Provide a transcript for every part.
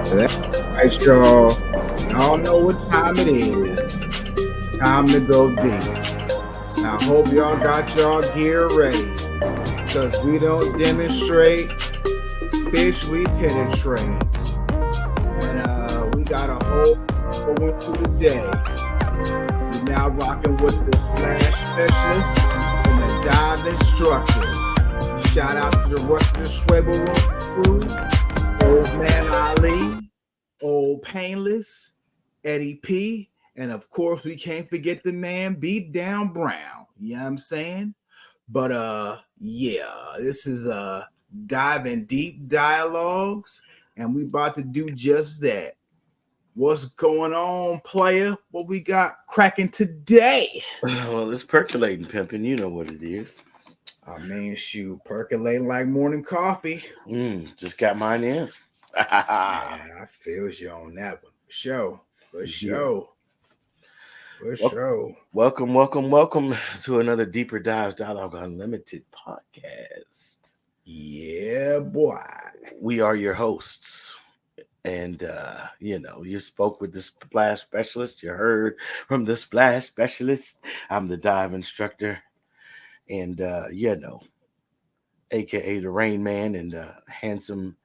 That's right, y'all. Y'all know what time it is. It's time to go deep. I hope y'all got y'all gear ready. Because we don't demonstrate, fish we penetrate. And we got a whole one to the day. We're now rocking with the splash specialist and the dive instructor. Shout out to the rest of the Schwebel crew. Old Man Ali, Old Painless, Eddie P, and of course we can't forget the man Beat Down Brown. You know what I'm saying? But yeah, this is diving deep dialogues, and we about to do just that. What's going on, player? What we got cracking today? Well, it's percolating, pimping. You know what it is. I mean, shoot, percolating like morning coffee. Just got mine in. Man, I feel you on that one. For sure. For sure. For sure. Welcome to another Deeper Dives Dialogue Unlimited podcast. Yeah, boy. We are your hosts. And, you spoke with the splash specialist. You heard from the splash specialist. I'm the dive instructor. And, a.k.a. the Rain Man and handsome,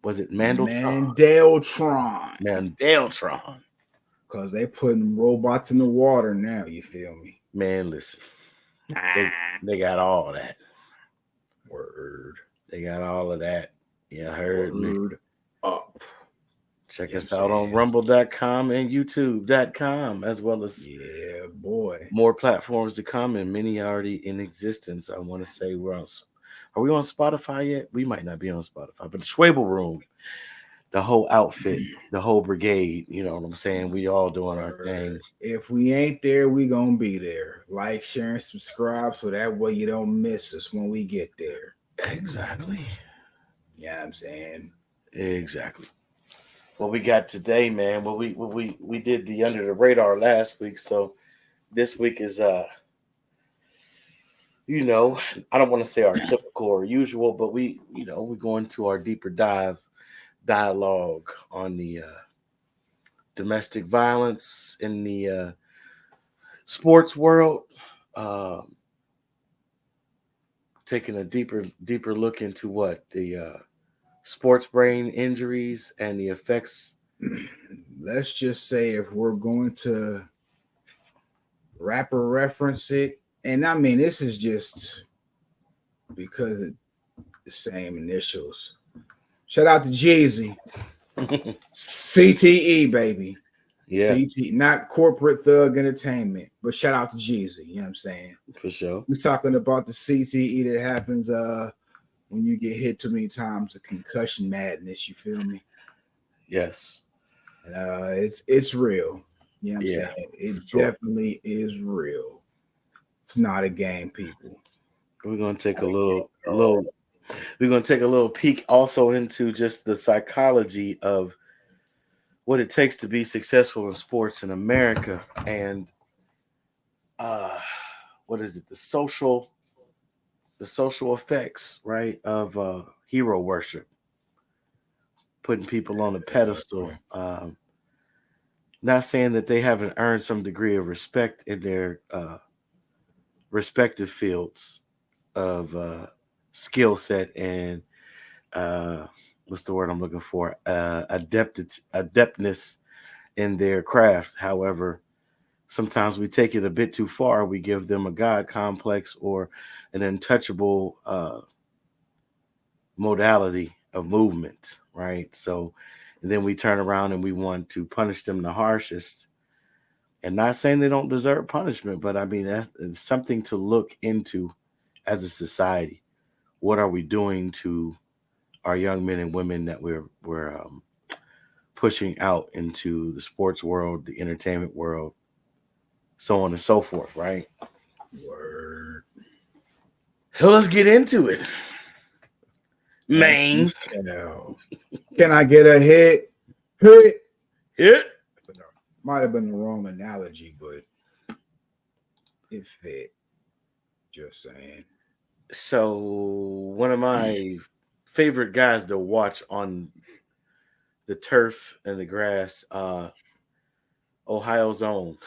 was it Mandeltron? Mandeltron. Because they putting robots in the water now, you feel me? Man, listen. They got all that. Word. They got all of that. You heard Word me. Up. Check us out on rumble.com and youtube.com, as well as more platforms to come, and many already in existence. I want to say are we on Spotify yet? We might not be on Spotify, but the Schwebel Room, the whole outfit, the whole brigade, you know what I'm saying? We all doing our thing. If we ain't there, we gonna be there. Like, share, and subscribe so that way you don't miss us when we get there. Exactly. Yeah, I'm saying. Exactly. What we got today, man. We did the under the radar last week, so this week is I don't want to say our typical or usual, but we go into our deeper dialogue on the domestic violence in the sports world, taking a deeper look into what the sports brain injuries and the effects. Let's just say, if we're going to rapper reference it, and I mean, this is just because of the same initials. Shout out to Jeezy. CTE, baby. Yeah. CTE, not Corporate Thug Entertainment, but shout out to Jeezy. You know what I'm saying? For sure. We're talking about the CTE that happens when you get hit too many times, the concussion madness, you feel me? Yes. And it's real. You know what I'm saying? It definitely is real. It's not a game, people. We're gonna take a little peek also into just the psychology of what it takes to be successful in sports in America, and what is it? The social effects, right, of hero worship, putting people on a pedestal. Not saying that they haven't earned some degree of respect in their respective fields of skill set and what's the word I'm looking for? Adeptness in their craft. However, sometimes we take it a bit too far. We give them a God complex or an untouchable modality of movement, right? So, and then we turn around and we want to punish them the harshest. And not saying they don't deserve punishment, but I mean, that's something to look into as a society. What are we doing to our young men and women that we're pushing out into the sports world, the entertainment world, so on and so forth, right? Word. So let's get into it. Man. Can I get a hit? Hit. Hit. Might have been the wrong analogy, but it fit. Just saying. So one of my favorite guys to watch on the turf and the grass. Ohio's own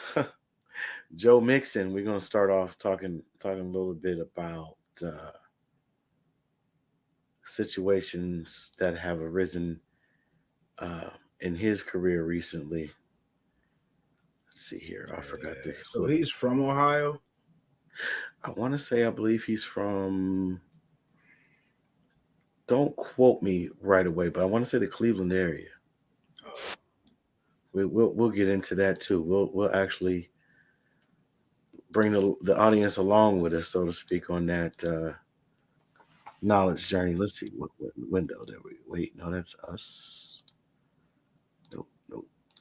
Joe Mixon. We're gonna start off talking a little bit about situations that have arisen in his career recently. Let's see here. I forgot to. So he's from Ohio. I want to say I believe he's from. Don't quote me right away, but I want to say the Cleveland area. We'll get into that too. We'll actually bring the audience along with us, so to speak, on that knowledge journey. Let's see what window there we wait. No, that's us. Nope.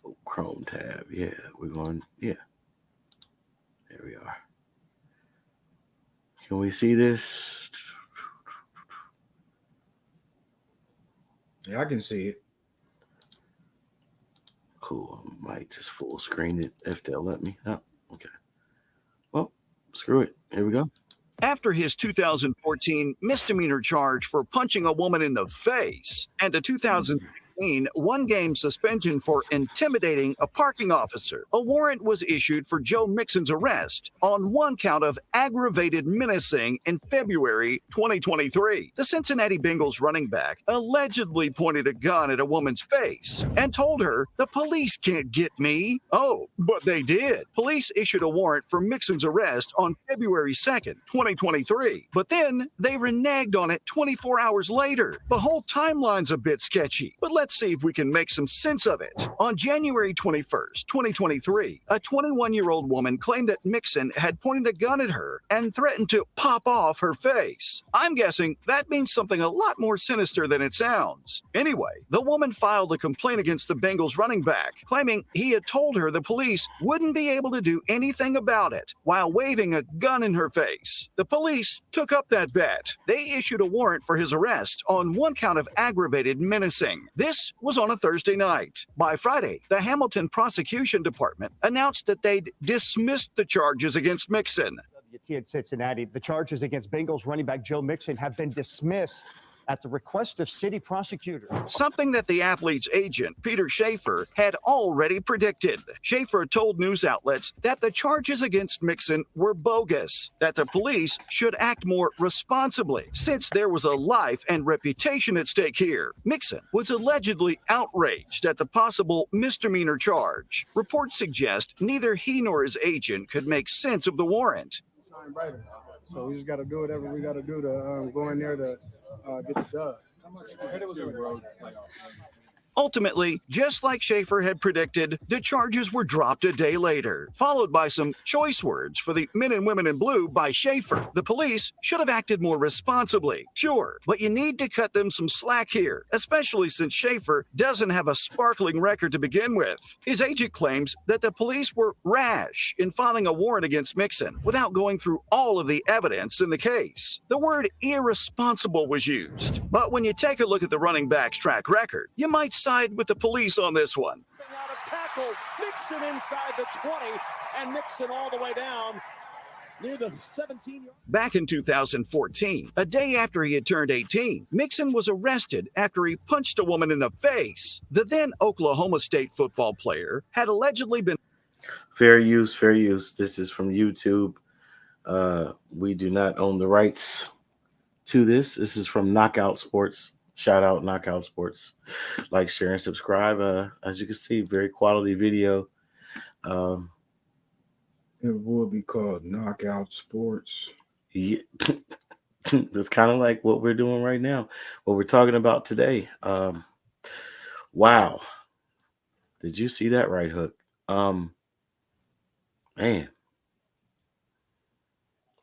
Oh, Chrome tab. Yeah, we're going. Yeah, there we are. Can we see this? Yeah, I can see it. Cool. I might just full screen it if they'll let me. Oh, okay. Well, screw it. Here we go. After his 2014 misdemeanor charge for punching a woman in the face and a 2016 one-game suspension for intimidating a parking officer, a warrant was issued for Joe Mixon's arrest on one count of aggravated menacing in February 2023. The Cincinnati Bengals running back allegedly pointed a gun at a woman's face and told her, "The police can't get me." Oh, but they did. Police issued a warrant for Mixon's arrest on February 2nd, 2023. But then they reneged on it 24 hours later. The whole timeline's a bit sketchy, but let's see if we can make some sense of it. On January 21st, 2023, a 21-year-old woman claimed that Mixon had pointed a gun at her and threatened to pop off her face. I'm guessing that means something a lot more sinister than it sounds. Anyway, the woman filed a complaint against the Bengals running back, claiming he had told her the police wouldn't be able to do anything about it while waving a gun in her face. The police took up that bet. They issued a warrant for his arrest on one count of aggravated menacing. This was on a Thursday night. By Friday, the Hamilton Prosecution Department announced that they'd dismissed the charges against Mixon. WT in Cincinnati, the charges against Bengals running back Joe Mixon have been dismissed at the request of city prosecutor. Something that the athlete's agent, Peter Schaefer, had already predicted. Schaefer told news outlets that the charges against Mixon were bogus, that the police should act more responsibly, since there was a life and reputation at stake here. Mixon was allegedly outraged at the possible misdemeanor charge. Reports suggest neither he nor his agent could make sense of the warrant. So we just got to do whatever we got to do to go in there to get the dub. Ultimately, just like Schaefer had predicted, the charges were dropped a day later, followed by some choice words for the men and women in blue by Schaefer. The police should have acted more responsibly, sure, but you need to cut them some slack here, especially since Schaefer doesn't have a sparkling record to begin with. His agent claims that the police were rash in filing a warrant against Mixon without going through all of the evidence in the case. The word irresponsible was used, but when you take a look at the running back's track record, you might side with the police on this one. Out of tackles, Mixon inside the 20, and Mixon all the way down near the 17-yard. Back in 2014, a day after he had turned 18, Mixon was arrested after he punched a woman in the face. The then Oklahoma State football player had allegedly been... Fair use. This is from YouTube. We do not own the rights to this. This is from Knockout Sports. Shout out Knockout Sports. Like, share, and subscribe. As you can see, very quality video. It would be called Knockout Sports. Yeah. That's kind of like what we're doing right now, what we're talking about today. Wow. Did you see that right hook? Man.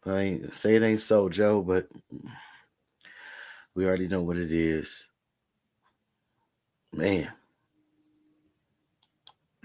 I ain't say it ain't so, Joe, but we already know what it is. Man.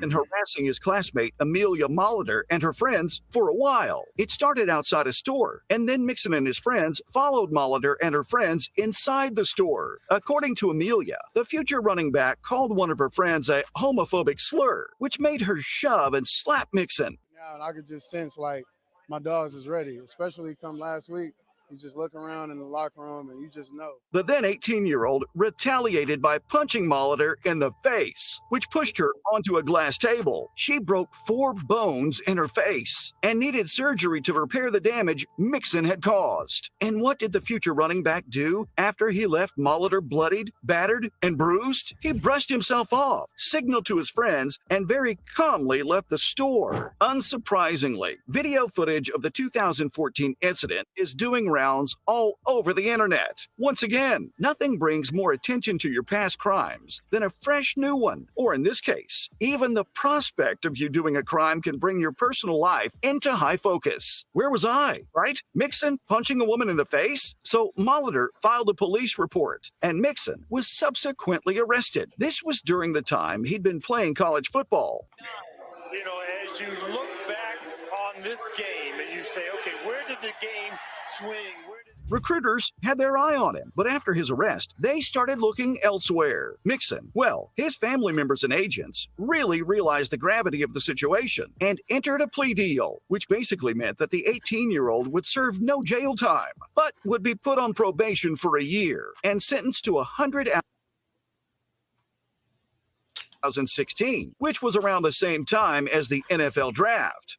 and harassing his classmate Amelia Molitor and her friends for a while. It started outside a store, and then Mixon and his friends followed Molitor and her friends inside the store. According to Amelia, the future running back called one of her friends a homophobic slur, which made her shove and slap Mixon. Yeah, and I could just sense like my dogs is ready, especially come last week. You just look around in the locker room and you just know. The then 18-year-old retaliated by punching Molitor in the face, which pushed her onto a glass table. She broke 4 bones in her face and needed surgery to repair the damage Mixon had caused. And what did the future running back do after he left Molitor bloodied, battered, and bruised? He brushed himself off, signaled to his friends, and very calmly left the store. Unsurprisingly, video footage of the 2014 incident is doing rounds all over the internet. Once again, nothing brings more attention to your past crimes than a fresh new one. Or in this case, even the prospect of you doing a crime can bring your personal life into high focus. Where was I, right? Mixon punching a woman in the face? So Molitor filed a police report, and Mixon was subsequently arrested. This was during the time he'd been playing college football. You know, as you look back on this game and you say, okay, where did the game swing? Recruiters had their eye on him, but after his arrest, they started looking elsewhere. Mixon, well, his family members and agents really realized the gravity of the situation and entered a plea deal, which basically meant that the 18-year-old would serve no jail time, but would be put on probation for a year and sentenced to 100 hours. 2016, which was around the same time as the NFL draft.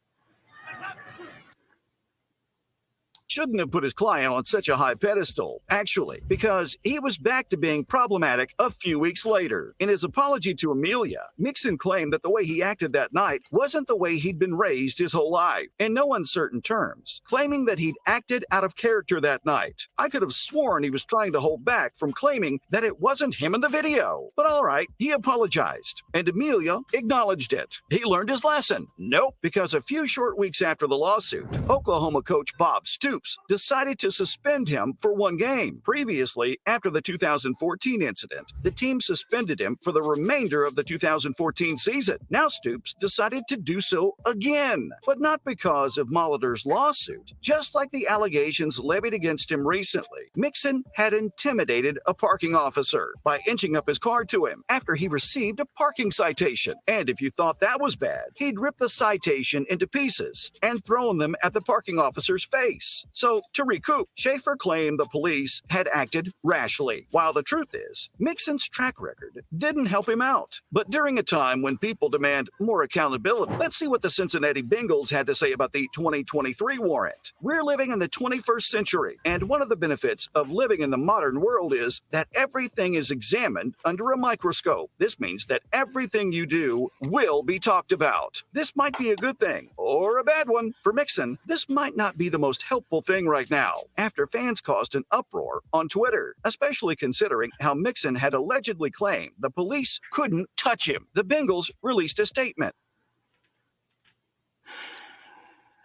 Shouldn't have put his client on such a high pedestal, actually, because he was back to being problematic a few weeks later. In his apology to Amelia, Mixon claimed that the way he acted that night wasn't the way he'd been raised his whole life, in no uncertain terms, claiming that he'd acted out of character that night. I could have sworn he was trying to hold back from claiming that it wasn't him in the video. But all right, he apologized, and Amelia acknowledged it. He learned his lesson. Nope, because a few short weeks after the lawsuit, Oklahoma coach Bob Stoops decided to suspend him for 1 game. Previously, after the 2014 incident, the team suspended him for the remainder of the 2014 season. Now Stoops decided to do so again, but not because of Molitor's lawsuit. Just like the allegations levied against him recently, Mixon had intimidated a parking officer by inching up his car to him after he received a parking citation. And if you thought that was bad, he'd ripped the citation into pieces and thrown them at the parking officer's face. So, to recoup, Schaefer claimed the police had acted rashly, while the truth is, Mixon's track record didn't help him out. But during a time when people demand more accountability, let's see what the Cincinnati Bengals had to say about the 2023 warrant. We're living in the 21st century, and one of the benefits of living in the modern world is that everything is examined under a microscope. This means that everything you do will be talked about. This might be a good thing, or a bad one. For Mixon, this might not be the most helpful thing right now, after fans caused an uproar on Twitter, especially considering how Mixon had allegedly claimed the police couldn't touch him. The Bengals released a statement.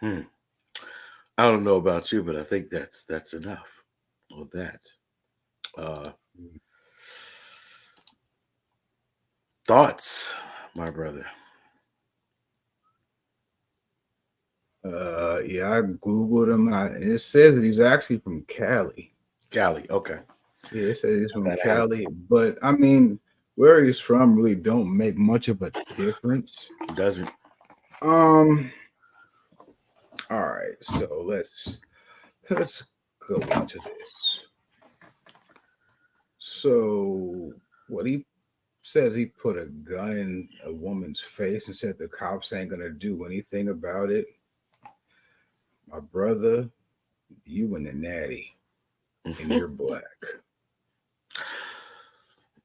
I don't know about you, but I think that's enough of that. Thoughts, my brother? Yeah, I googled him. It says that he's actually from Cali. Cali, okay. Yeah, it says he's from Cali, but I mean, where he's from really don't make much of a difference. It doesn't. All right, so let's go into this. So what he says, he put a gun in a woman's face and said the cops ain't gonna do anything about it. My brother, you and the natty, and you're black.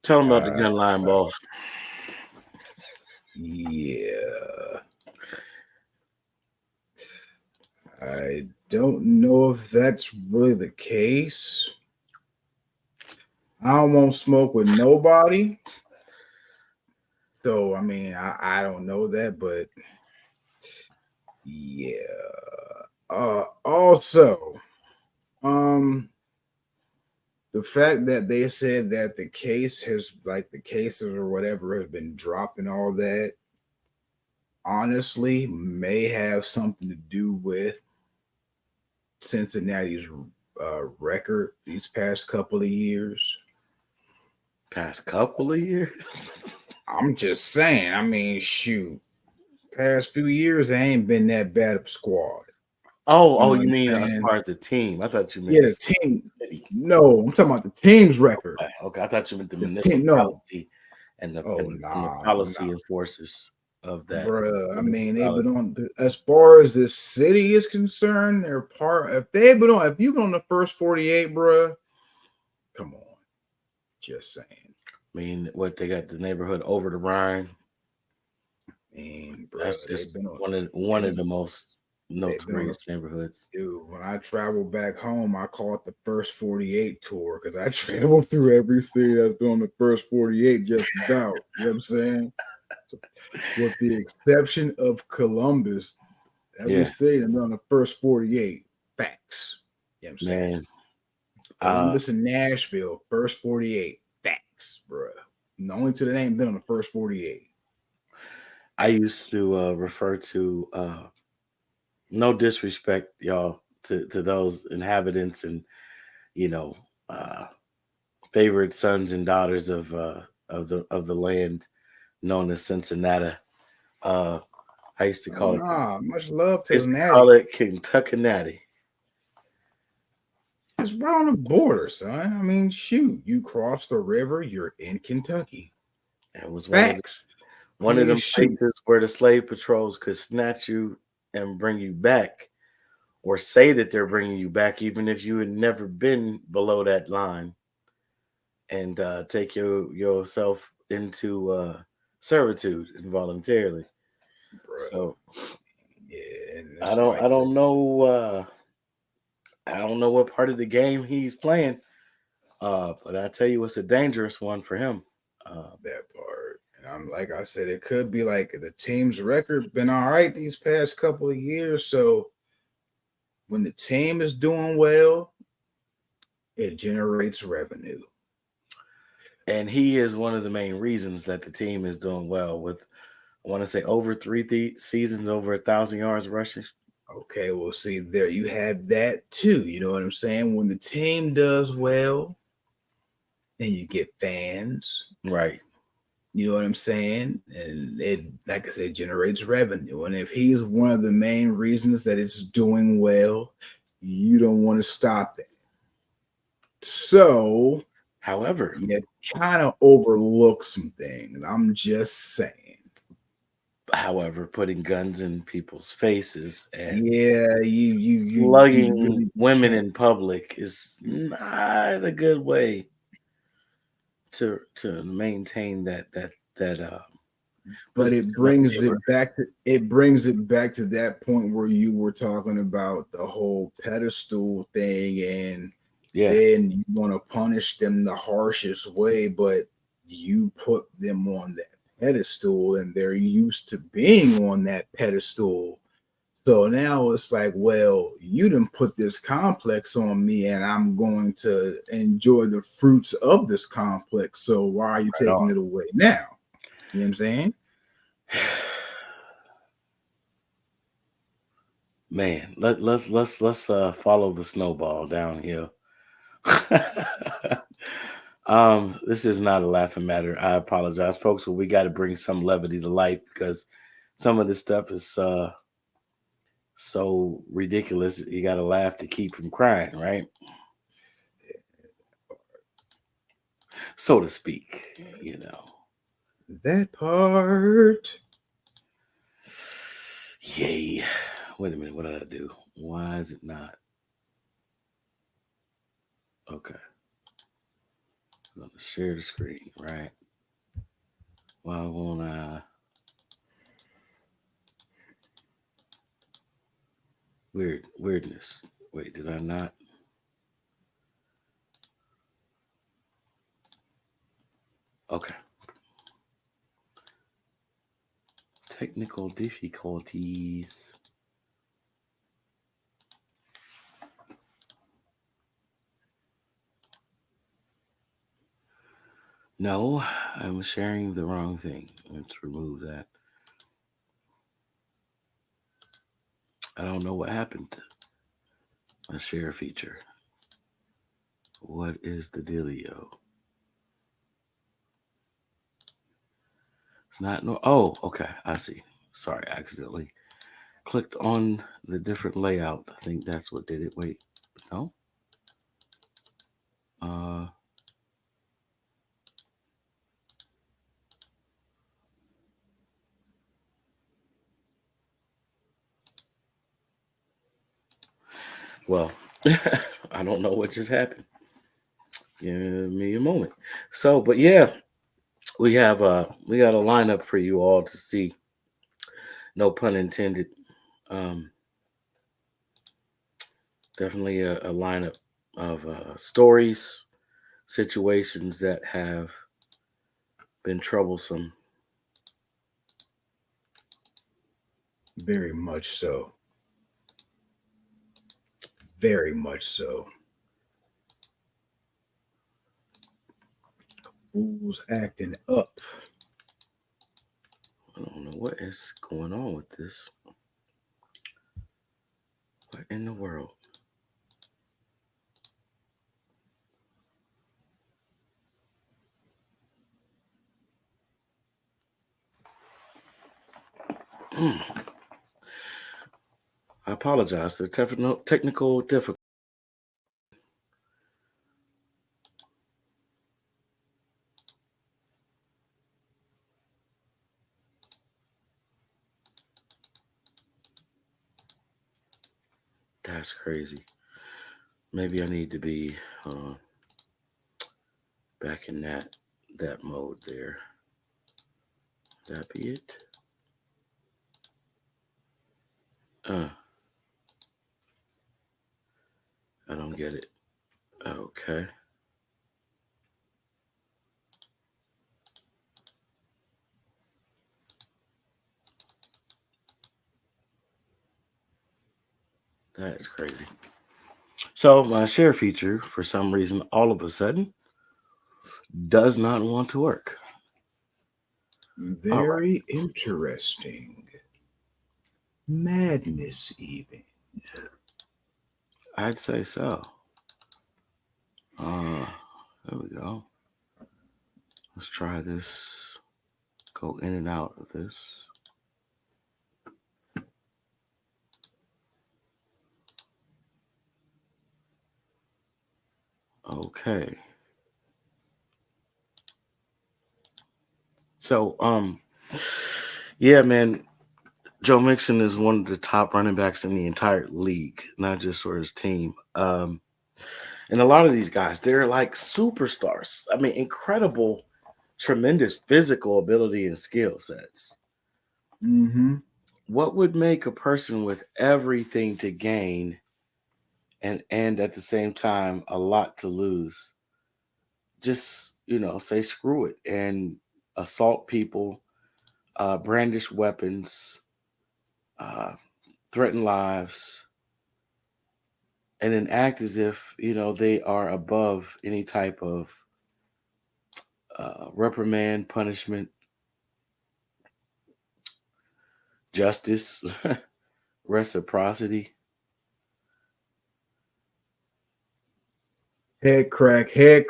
Tell him about the gun line, boss. Yeah. I don't know if that's really the case. I don't want smoke with nobody. So, I mean, I don't know that, but yeah. Also, the fact that they said that the case has, like, the cases or whatever has been dropped and all that, honestly, may have something to do with Cincinnati's record these past couple of years. Past couple of years? I'm just saying. I mean, shoot. Past few years, they ain't been that bad of a squad. Oh, You know you what mean I'm as saying? far as the team? I thought you meant Yeah, the the team. city. No, I'm talking about the team's record. Okay. I thought you meant the The team, no. municipality and the Oh, and the nah. policy enforcers of that. Bruh, I mean, they've municipality. been on as far as this city is concerned, they're part. If you've been on the first 48, bruh, come on. Just saying. I mean, what they got the neighborhood over the Rhine. I mean, bruh, That's they've just been on one of the most they've been on the notorious neighborhoods. dude. When I travel back home, I call it the first 48 tour because I travel through every city that's been on the first 48, just about. You know what I'm saying? With the exception of Columbus, every Yeah, city that's been on the first 48. Facts. You know what I'm saying? man. Columbus and Nashville, first 48. Facts, bruh. And only to the name been on the first 48. I used to refer to no disrespect, y'all, to those inhabitants and you know favorite sons and daughters of the land known as Cincinnati. Uh, I used to Oh, call it. nah, much love I to used the to Natty. call it Kentucky Natty. It's right on the border, son. I mean, shoot, you cross the river, you're in Kentucky. It was Facts. one I of mean, them shoot. places where the slave patrols could snatch you and bring you back, or say that they're bringing you back, even if you had never been below that line, and take yourself into servitude involuntarily. Bruh. So Yeah, and I it's don't I like don't know I don't know what part of the game he's playing, but I tell you, it's a dangerous one for him. that part. And I'm like I said, it could be like the team's record been all right these past couple of years. So when the team is doing well, it generates revenue. And he is one of the main reasons that the team is doing well. With I want to say over three seasons, over 1,000 yards rushing. Okay, well, see, there you have that too. You know what I'm saying? When the team does well, then you get fans. Right. You know what I'm saying? And it, like I said, generates revenue. And if he's one of the main reasons that it's doing well, you don't want to stop that. So, However, you kind of overlook some things. I'm just saying. putting guns in people's faces and Yeah, you slugging really women can't. in public is not a good way to maintain that But position of favor. it brings it back to that point where you were talking about the whole pedestal thing, and Yeah, then you want to punish them the harshest way, but you put them on that pedestal and they're used to being on that pedestal. So now it's like, well, you didn't put this complex on me, and I'm going to enjoy the fruits of this complex. So why are you right taking on. it away now? You know what I'm saying? Man, let's follow the snowball down here. This is not a laughing matter. I apologize, folks, but we got to bring some levity to life because some of this stuff is so ridiculous. You got to laugh to keep from crying, right? So to speak, you know. That part. Yay. Wait a minute. What did I do? Why is it not? Okay. I'm going to share the screen, right? Why won't I? Weirdness. Wait, did I not? Okay. Technical difficulties. No, I'm sharing the wrong thing. Let's remove that. I don't know what happened to my share feature. What is the dealio? It's not no. Oh, okay. I see. Sorry, I accidentally clicked on the different layout. I think that's what did it. Wait, no. Well, I don't know what just happened. Give me a moment. So, but yeah, we got a lineup for you all to see. No pun intended. Definitely a lineup of stories, situations that have been troublesome. Very much so. Very much so. Who's acting up? I don't know what is going on with this. What in the world? I apologize. The technical difficulty. That's crazy. Maybe I need to be back in that mode there. That be it? I don't get it. Okay. That is crazy. So my share feature, for some reason, all of a sudden, does not want to work. Very interesting. Madness, even. I'd say so. There we go. Let's try this. Go in and out of this. Okay. So, yeah, man, Joe Mixon is one of the top running backs in the entire league, not just for his team. And a lot of these guys, they're like superstars. I mean, incredible, tremendous physical ability and skill sets. Mm-hmm. What would make a person with everything to gain and at the same time a lot to lose just, say screw it and assault people, brandish weapons, threaten lives, and then act as if they are above any type of reprimand, punishment, justice, reciprocity. Head crack. Too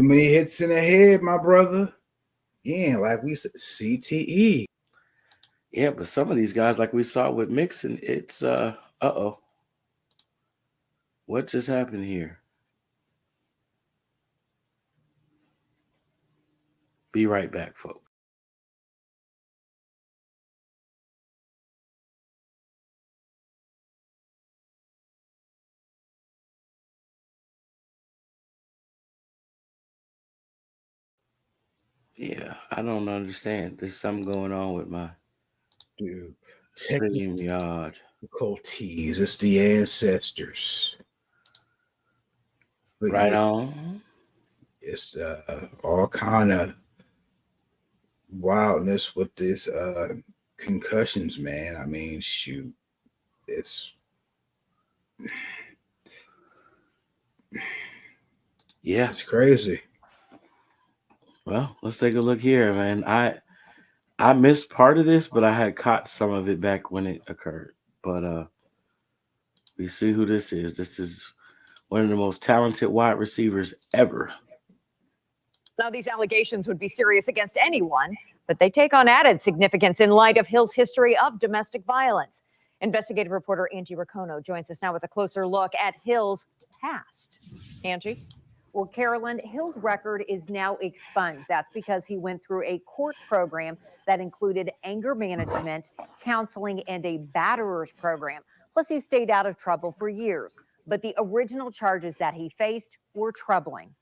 many hits in the head, my brother. Yeah, like we said, CTE. Yeah, but some of these guys, like we saw with Mixon, it's uh-oh. What just happened here? Be right back, folks. Yeah, I don't understand. There's something going on with my StreamYard. Difficulties. It's the ancestors. But Right yeah, on. it's all kind of wildness with this concussions, man. I mean, shoot, it's it's crazy. Well, let's take a look here, man. I missed part of this, but I had caught some of it back when it occurred. But we see who this is. This is one of the most talented wide receivers ever. Now, these allegations would be serious against anyone, But they take on added significance in light of Hill's history of domestic violence. Investigative reporter Angie Racono joins us now with a closer look at Hill's past. Angie? Well, Carolyn, Hill's record is now expunged. That's because he went through a court program that included anger management, counseling, and a batterer's program. Plus, he stayed out of trouble for years. But the original charges that he faced were troubling.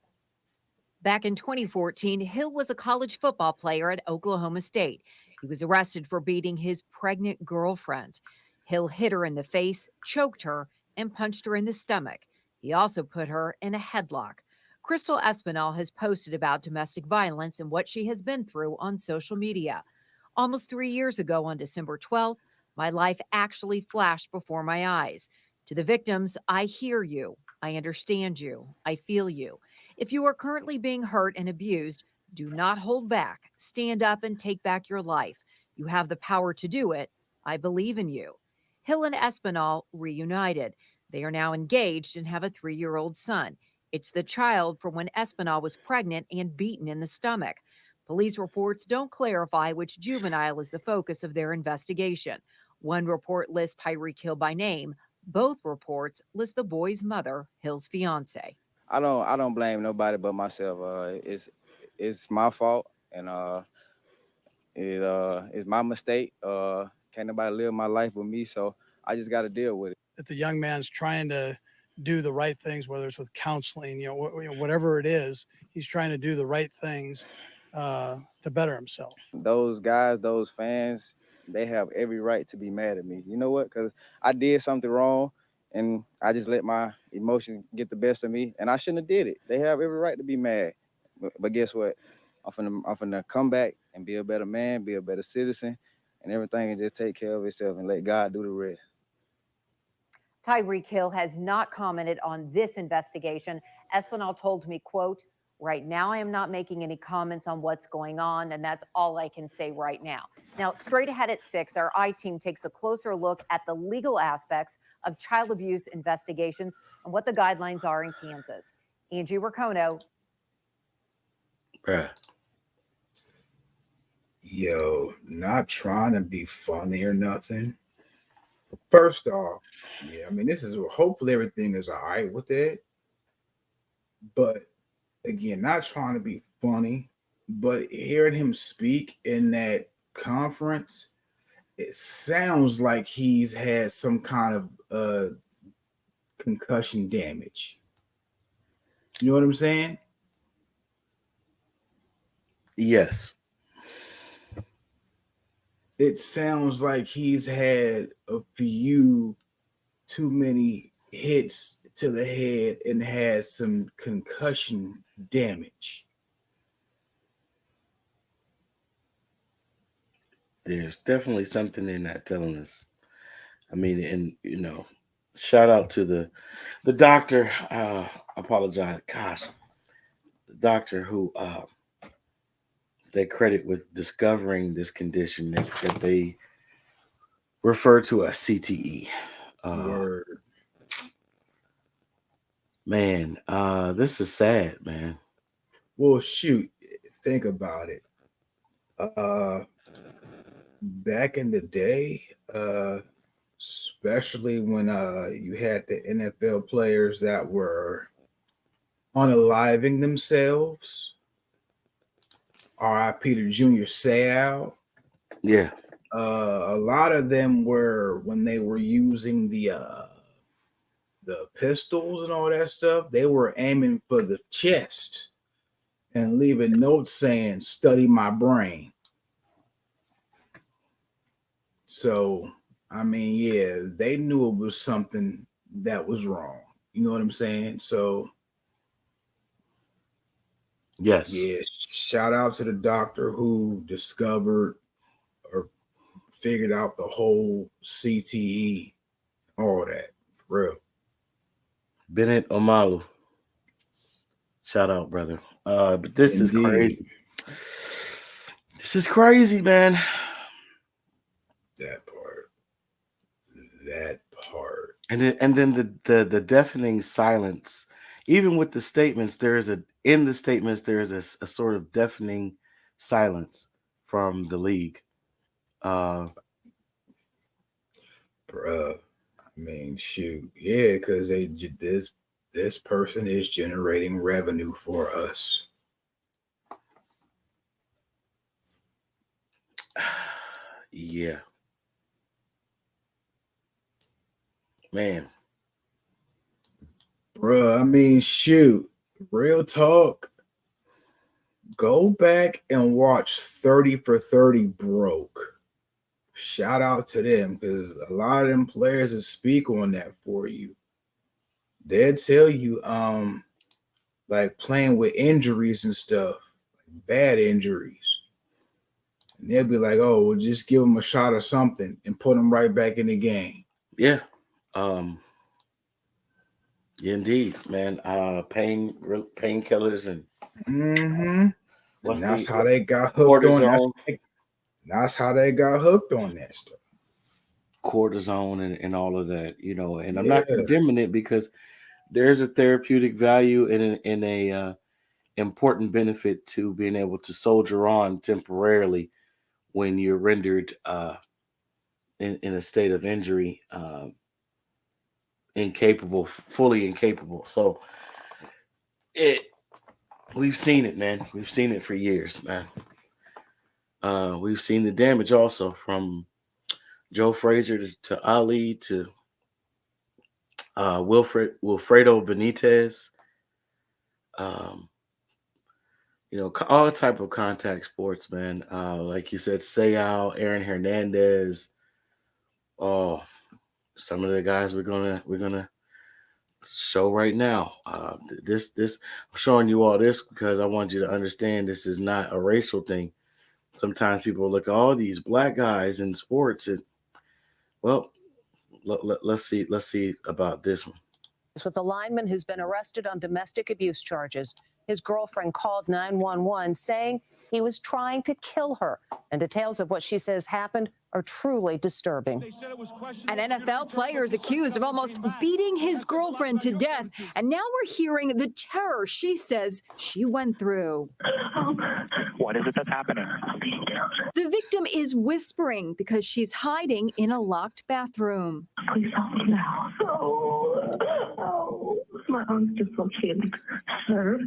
Back in 2014, Hill was a college football player at Oklahoma State. He was arrested for beating his pregnant girlfriend. Hill hit her in the face, choked her, and punched her in the stomach. He also put her in a headlock. Crystal Espinal has posted about domestic violence and what she has been through on social media. Almost 3 years ago, on December 12th, my life actually flashed before my eyes. To the victims, I hear you. I understand you. I feel you. If you are currently being hurt and abused, do not hold back. Stand up and take back your life. You have the power to do it. I believe in you. Hill and Espinal reunited. They are now engaged and have a 3-year-old son. It's the child from when Espinal was pregnant and beaten in the stomach. Police reports don't clarify which juvenile is the focus of their investigation. One report lists Tyreek Hill by name. Both reports list the boy's mother, Hill's fiance. I don't blame nobody but myself. It's my fault, and it's my mistake. Can't nobody live my life with me, so I just got to deal with it. That the young man's trying to do the right things, whether it's with counseling, whatever it is, he's trying to do the right things to better himself. Those guys, those fans, they have every right to be mad at me. You know what? Because I did something wrong, and I just let my emotions get the best of me, and I shouldn't have did it. They have every right to be mad. But guess what? I'm finna come back and be a better man, be a better citizen, and everything, and just take care of itself and let God do the rest. Tyreek Hill has not commented on this investigation. Espinal told me, quote, "Right now, I am not making any comments on what's going on, and that's all I can say right now." Now, straight ahead at 6, our I-Team takes a closer look at the legal aspects of child abuse investigations and what the guidelines are in Kansas. Angie Racono. Bruh. Yo, not trying to be funny or nothing. First off, yeah, I mean, this is hopefully everything is all right with it. But again, not trying to be funny, but hearing him speak in that conference, it sounds like he's had some kind of concussion damage. You know what I'm saying? Yes. It sounds like he's had a few too many hits to the head and has some concussion damage. There's definitely something in that telling us. I mean, and shout out to the doctor. Apologize. Gosh, the doctor who they credit with discovering this condition that they refer to as CTE. Word. Man, this is sad, man. Well, shoot, think about it. Back in the day, especially when you had the NFL players that were unaliving themselves, R.I.P. to Junior Seau. Yeah. A lot of them were, when they were using the pistols and all that stuff, they were aiming for the chest and leaving notes saying, "Study my brain." So, I mean, yeah, they knew it was something that was wrong. You know what I'm saying? So, yes. Yeah, shout out to the doctor who discovered or figured out the whole CTE, all that, for real. Bennett Omalu. Shout out, brother. But this is crazy. This is crazy, man. That part. And then the deafening silence. Even with the statements, there is a sort of deafening silence from the league. Bruh, I mean, shoot, yeah, because this person is generating revenue for us. Yeah, man. Bruh, I mean, shoot, real talk. Go back and watch 30 for 30 broke. Shout out to them, because a lot of them players will speak on that for you. They'll tell you, like playing with injuries and stuff, like bad injuries. And they'll be like, oh, we'll just give them a shot of something and put them right back in the game. Yeah. Indeed, man. Painkillers and And that's how they got hooked on. That's how they got hooked on that stuff. Cortisone and all of that, you know. And I'm not condemning it, because there's a therapeutic value and a important benefit to being able to soldier on temporarily when you're rendered in a state of injury, fully incapable. So we've seen it, man. We've seen it for years, man. We've seen the damage also from Joe Frazier to Ali to Wilfredo Benitez. You know, all type of contact sports, man. Like you said, Seau, Aaron Hernandez. Oh, some of the guys we're gonna show right now. This I'm showing you all this because I want you to understand this is not a racial thing. Sometimes people look at all these black guys in sports, and well, let's see about this one. With a lineman who's been arrested on domestic abuse charges. His girlfriend called 911 saying he was trying to kill her. And details of what she says happened are truly disturbing. An NFL player is accused of almost beating his girlfriend to death. And now we're hearing the terror she says she went through. What is it that's happening? The victim is whispering because she's hiding in a locked bathroom. Please help me now. Oh, my arm's dislocated. Sir,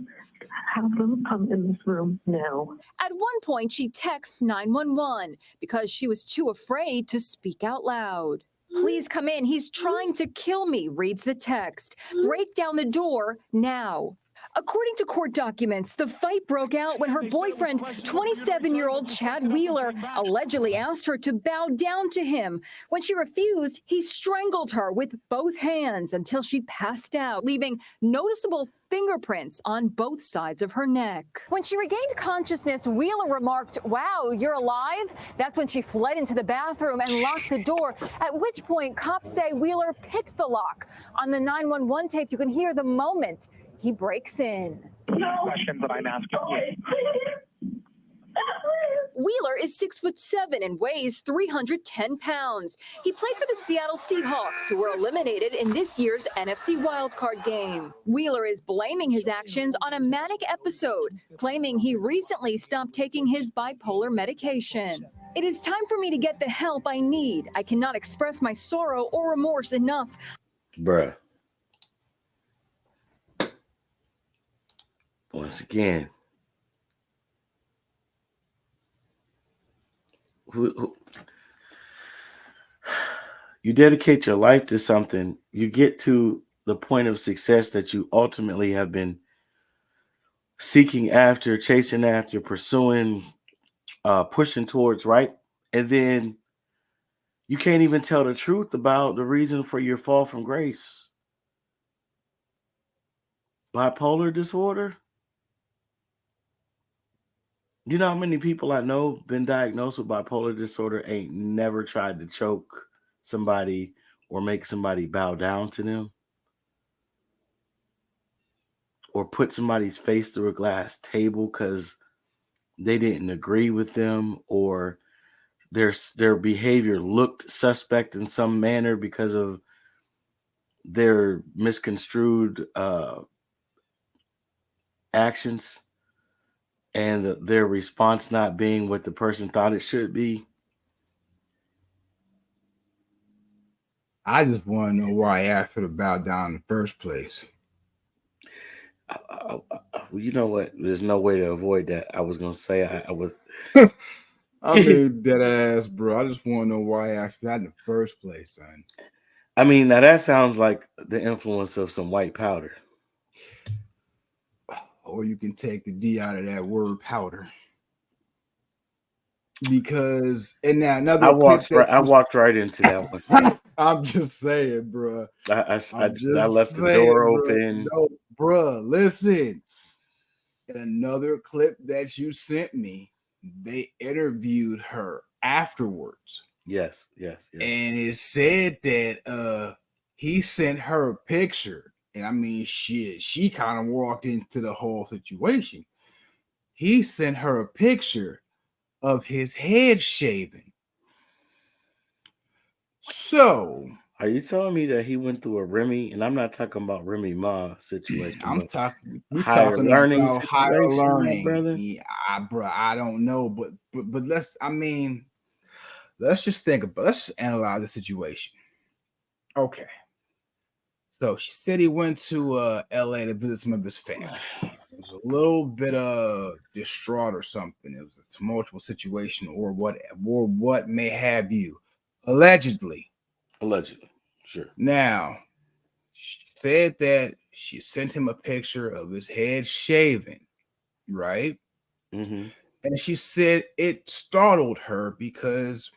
have them come in this room now. At one point, she texts 911 because she was too afraid to speak out loud. Please come in. He's trying to kill me, reads the text. Break down the door now. According to court documents, the fight broke out when her boyfriend, 27-year-old Chad Wheeler, allegedly asked her to bow down to him. When she refused, he strangled her with both hands until she passed out, leaving noticeable fingerprints on both sides of her neck. When she regained consciousness, Wheeler remarked, "Wow, you're alive?" That's when she fled into the bathroom and locked the door, at which point cops say Wheeler picked the lock. On the 911 tape, you can hear the moment he breaks in. No. Questions that I'm asking you. Wheeler is 6'7" and weighs 310 pounds. He played for the Seattle Seahawks, who were eliminated in this year's NFC wildcard game. Wheeler is blaming his actions on a manic episode, claiming he recently stopped taking his bipolar medication. It is time for me to get the help I need. I cannot express my sorrow or remorse enough. Bruh. Once again, you dedicate your life to something, you get to the point of success that you ultimately have been seeking after, chasing after, pursuing, pushing towards, right? And then you can't even tell the truth about the reason for your fall from grace. Bipolar disorder? You know how many people I know been diagnosed with bipolar disorder ain't never tried to choke somebody or make somebody bow down to them or put somebody's face through a glass table because they didn't agree with them or their behavior looked suspect in some manner because of their misconstrued actions. and their response not being what the person thought it should be. I just want to know why I asked her to bow down in the first place. You know what? There's no way to avoid that. I was gonna say I was. I mean, dead ass, bro. I just want to know why I asked that in the first place, son. I mean, now that sounds like the influence of some white powder. Or you can take the D out of that word powder. Because, and now another I walked right into that one. I'm just saying, bro. I left the door open. No, bro, listen. In another clip that you sent me, they interviewed her afterwards. Yes. And it said that he sent her a picture. And I mean, shit, she kind of walked into the whole situation. He sent her a picture of his head shaven. So, are you telling me that he went through a Remy, and I'm not talking about Remy Ma situation? I'm talking. We're higher talking learning about higher learning, brother. Yeah, bro. I don't know, but let's. I mean, let's just think about. Let's just analyze the situation. Okay. So she said he went to LA to visit some of his family. It was a little bit distraught or something. It was a tumultuous situation or what may have you. Allegedly, sure. Now, she said that she sent him a picture of his head shaven, right? Mm-hmm. And she said it startled her because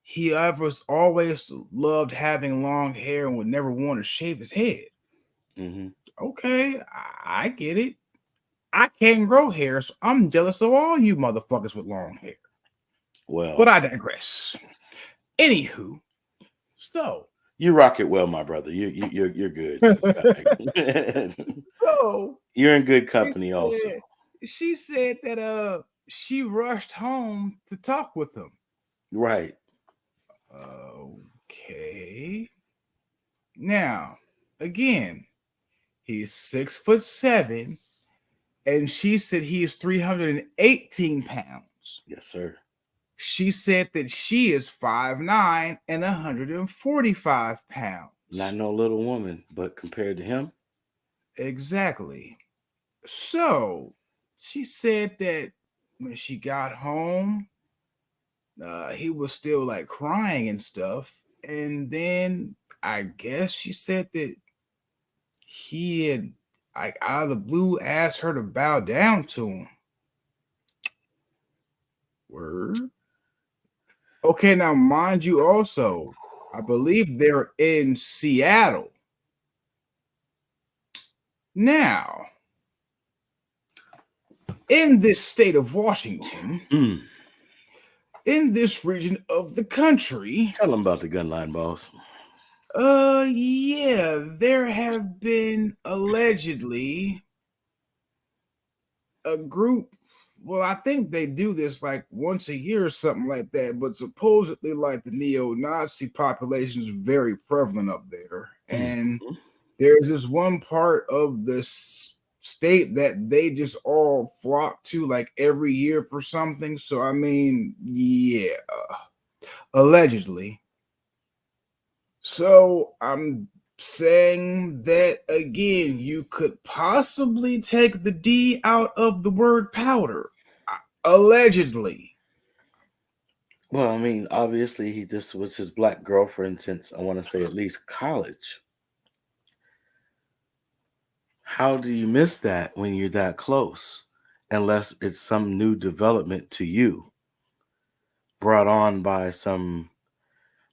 he always loved having long hair and would never want to shave his head. Mm-hmm. Okay, I get it. I can't grow hair, so I'm jealous of all you motherfuckers with long hair. Well, but I digress. Anywho, so you rock it well, my brother. You're good. So you're in good company, also. She said that she rushed home to talk with him. Right. Okay. Now, again, he's 6'7", and she said he is 318 pounds. Yes, sir. She said that she is 5'9" and 145 pounds. Not no little woman, but compared to him. Exactly. So she said that when she got home, he was still like crying and stuff. And then I guess she said that he had, like, out of the blue asked her to bow down to him. Word. Okay, now mind you, also, I believe they're in Seattle. Now, in this state of Washington, in this region of the country, tell them about the gun line, boss. Yeah, there have been allegedly a group. Well, I think they do this like once a year or something like that, but supposedly, like, the neo-Nazi population is very prevalent up there. And there's this one part of this state that they just all flock to like every year for something. So, I mean, yeah, allegedly. So I'm saying that again, you could possibly take the D out of the word powder. Allegedly. Well, I mean, obviously, this was his black girlfriend since, I want to say, at least college. How do you miss that when you're that close? Unless it's some new development to you, brought on by some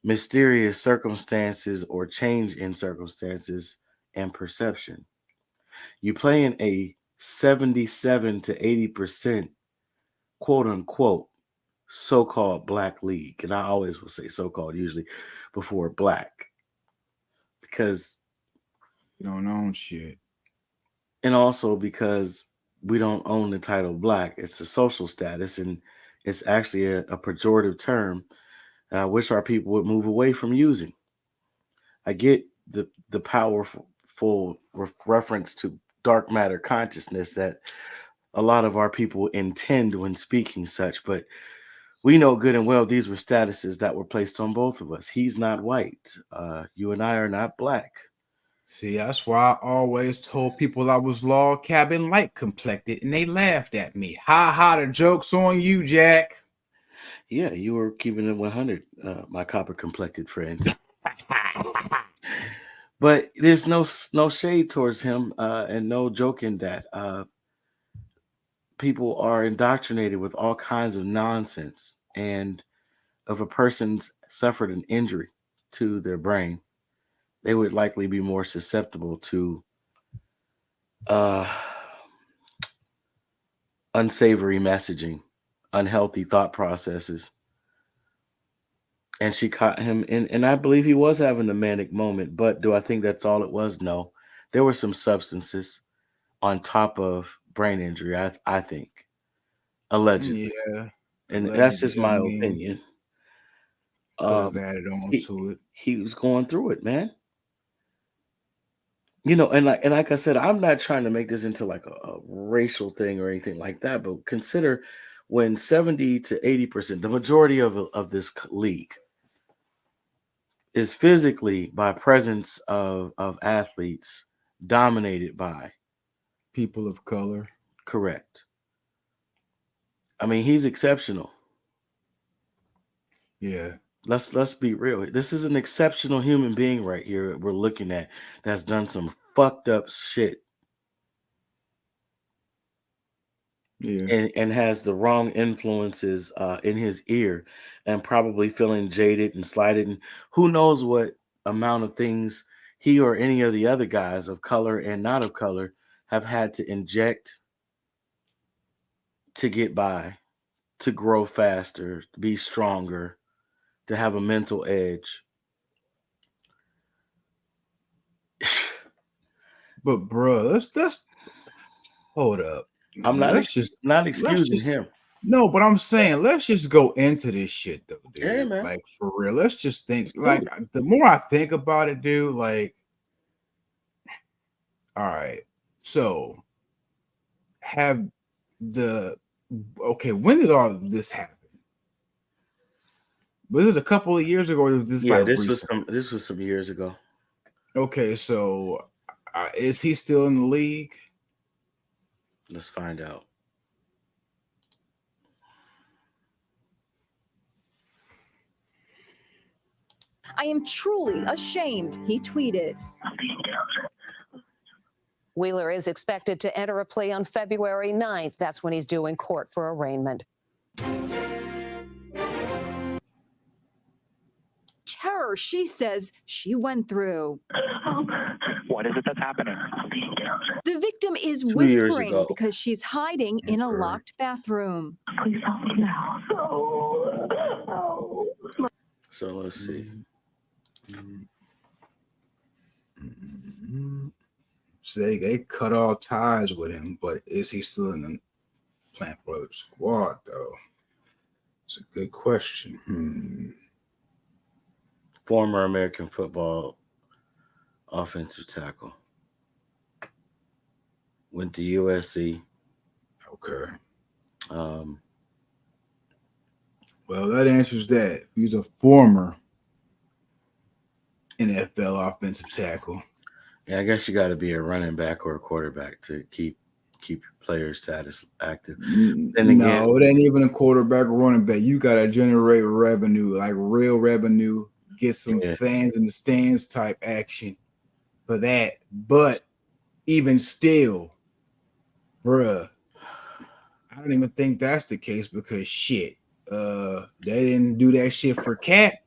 mysterious circumstances or change in circumstances and perception. You play in a 77 to 80% quote unquote so-called black league. And I always will say so-called usually before black. Because you don't own shit. And also because we don't own the title black. It's a social status, and it's actually a pejorative term I wish our people would move away from using. I get the powerful reference to dark matter consciousness that a lot of our people intend when speaking such, but we know good and well these were statuses that were placed on both of us. He's not white. You and I are not black. See, that's why I always told people I was log cabin light complected, and they laughed at me. Ha ha, the joke's on you, Jack. Yeah, you were keeping it 100, my copper complected friend. But there's no shade towards him, and no joking that people are indoctrinated with all kinds of nonsense. And if a person's suffered an injury to their brain, they would likely be more susceptible to unsavory messaging, unhealthy thought processes. And she caught him in, and I believe he was having a manic moment. But do I think that's all it was? No. There were some substances on top of brain injury, I think. Allegedly. Yeah. And that's just Allegedly, I my mean, opinion. could have added on to it. He was going through it, man. You know, and like I said, I'm not trying to make this into like a racial thing or anything like that, but consider when 70 to 80%, the majority of this league is physically by presence of athletes dominated by people of color. Correct. I mean, he's exceptional. Yeah. Let's be real. This is an exceptional human being right here that we're looking at that's done some fucked up shit. Yeah. And has the wrong influences in his ear and probably feeling jaded and slighted. And who knows what amount of things he or any of the other guys of color and not of color have had to inject to get by, to grow faster, to be stronger, to have a mental edge. But bro, let's hold up. I'm not excusing him. No, but I'm saying let's just go into this shit though, dude. Yeah, man. Like for real. Let's just think. Like the more I think about it, dude, like all right. So when did all of this happen? Was it a couple of years ago or was this like recent? This was some years ago. Okay, so is he still in the league? Let's find out. I am truly ashamed, he tweeted. Wheeler is expected to enter a plea on February 9th. That's when he's due in court for arraignment. Terror, she says she went through. What is it that's happening? The victim is 2 years whispering ago. because she's hiding in a locked bathroom. Please help me now. So let's see. Say they cut all ties with him, but is he still in the plan for the squad though? It's a good question. Former American football offensive tackle. Went to USC. Okay. Well, that answers that. He's a former NFL offensive tackle. Yeah, I guess you got to be a running back or a quarterback to keep your player status active. No, it ain't even a quarterback or running back. You got to generate revenue, like real revenue, get some fans in the stands type action for that. But even still, bruh, I don't even think that's the case because shit, they didn't do that shit for Cat.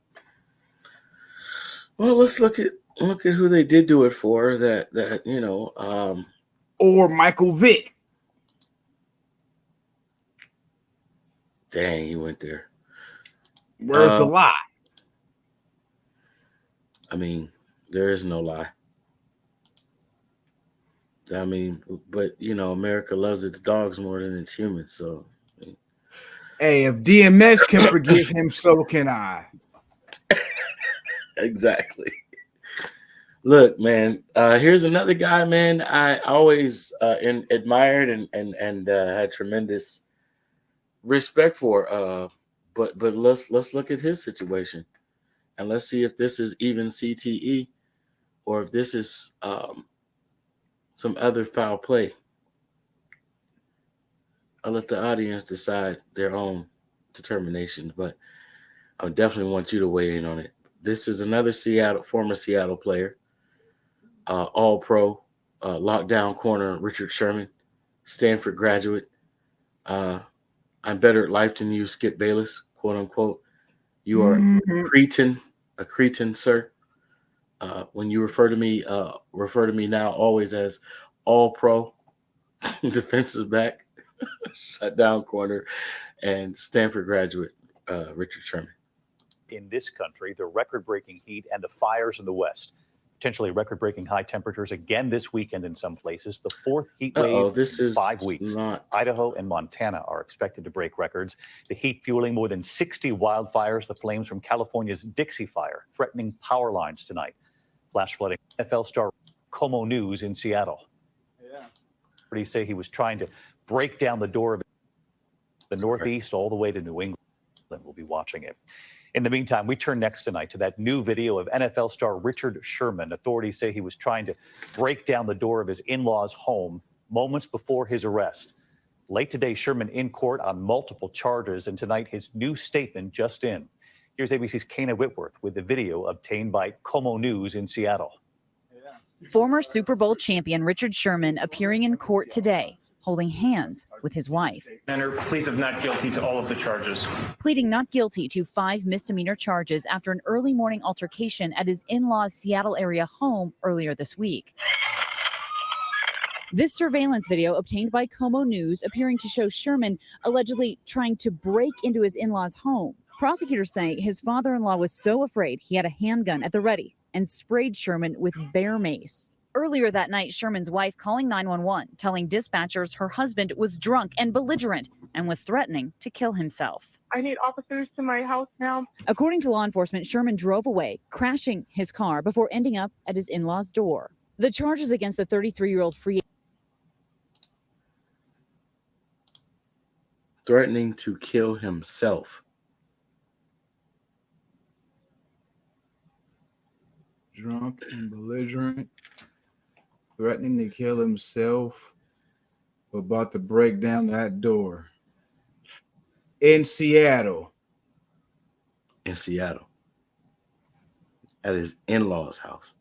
Well, let's look at who they did do it for. That or Michael Vick. Dang, he went there. Where's the lie? I mean, there is no lie. I mean, but America loves its dogs more than its humans. So, hey, if DMX can forgive him, so can I. Exactly. Look, man, here's another guy, man, I always admired and had tremendous respect for. But let's look at his situation and let's see if this is even CTE or if this is some other foul play. I'll let the audience decide their own determinations, but I definitely want you to weigh in on it. This is another former Seattle player, All Pro, lockdown corner Richard Sherman, Stanford graduate. I'm better at life than you, Skip Bayless, quote unquote. You are a cretin, sir. When you refer to me now always as All Pro, defensive back, shutdown corner, and Stanford graduate Richard Sherman. In this country, the record-breaking heat and the fires in the West. Potentially record-breaking high temperatures again this weekend in some places. The fourth heat wave in 5 weeks. Idaho and Montana are expected to break records. The heat fueling more than 60 wildfires. The flames from California's Dixie Fire threatening power lines tonight. Flash flooding. NFL star Como News in Seattle. Yeah. What do you say? He was trying to break down the door of the Northeast all the way to New England. We'll be watching it. In the meantime, we turn next tonight to that new video of NFL star Richard Sherman. Authorities say he was trying to break down the door of his in-laws' home moments before his arrest. Late today, Sherman in court on multiple charges, and tonight his new statement just in. Here's ABC's Kana Whitworth with the video obtained by Como News in Seattle. Former Super Bowl champion Richard Sherman appearing in court today, holding hands with his wife. Enter pleas of not guilty to all of the charges. Pleading not guilty to 5 misdemeanor charges after an early morning altercation at his in-laws' Seattle area home earlier this week. This surveillance video obtained by Como News appearing to show Sherman allegedly trying to break into his in-laws' home. Prosecutors say his father-in-law was so afraid he had a handgun at the ready and sprayed Sherman with bear mace. Earlier that night, Sherman's wife calling 911, telling dispatchers her husband was drunk and belligerent and was threatening to kill himself. I need officers to my house now. According to law enforcement, Sherman drove away, crashing his car before ending up at his in-laws' door. The charges against the 33-year-old free threatening to kill himself. Drunk and belligerent, threatening to kill himself, about to break down that door. In Seattle. At his in-laws' house.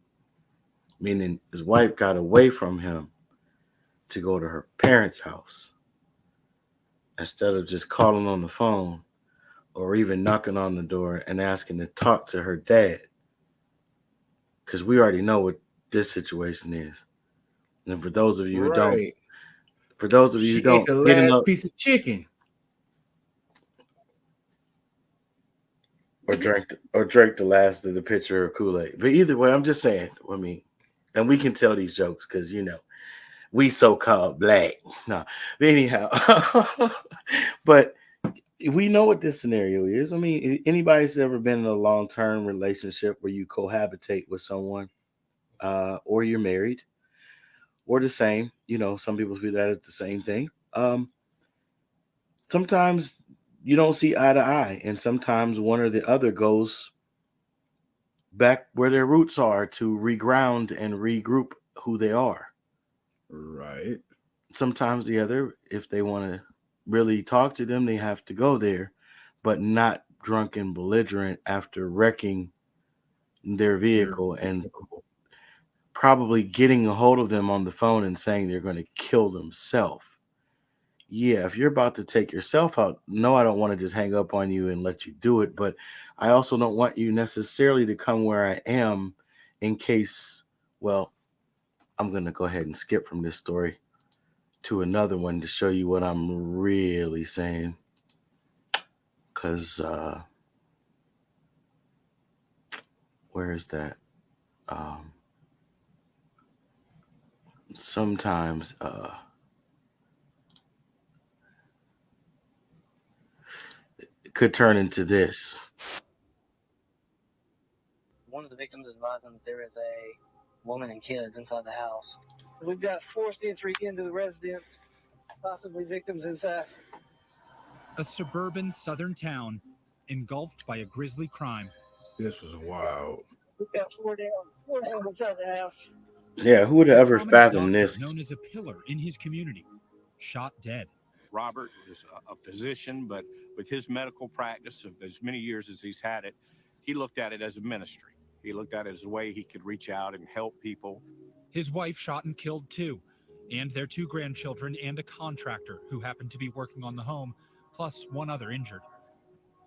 Meaning his wife got away from him to go to her parents' house. Instead of just calling on the phone or even knocking on the door and asking to talk to her dad. Because we already know what this situation is. And for those of you who don't, ate the last piece of chicken. Or drank the last of the pitcher of Kool-Aid. But either way, I'm just saying, I mean, and we can tell these jokes because, you know, we so-called black. No, but anyhow, but we know what this scenario is. I mean, anybody's ever been in a long-term relationship where you cohabitate with someone or you're married or the same, you know, some people view that as the same thing. Sometimes you don't see eye to eye, and sometimes one or the other goes back where their roots are to reground and regroup who they are. Right. Sometimes the other, if they want to really talk to them, they have to go there, but not drunk and belligerent after wrecking their vehicle and probably getting a hold of them on the phone and saying they're going to kill themselves. Yeah, if you're about to take yourself out, no, I don't want to just hang up on you and let you do it, but I also don't want you necessarily to come where I am in case, well, I'm going to go ahead and skip from this story to another one to show you what I'm really saying. Because, where is that? Sometimes, it could turn into this. One of the victims advised them that there is a women and kids inside the house. We've got forced entry into the residence, possibly victims inside. A suburban southern town engulfed by a grisly crime. This was wild. We've got four down inside the house. Yeah, who would have ever fathomed this? Known as a pillar in his community, shot dead. Robert is a physician, but with his medical practice of as many years as he's had it, he looked at it as a ministry. He looked at it as a way he could reach out and help people. His wife shot and killed too, and their 2 grandchildren and a contractor who happened to be working on the home, plus 1 other injured.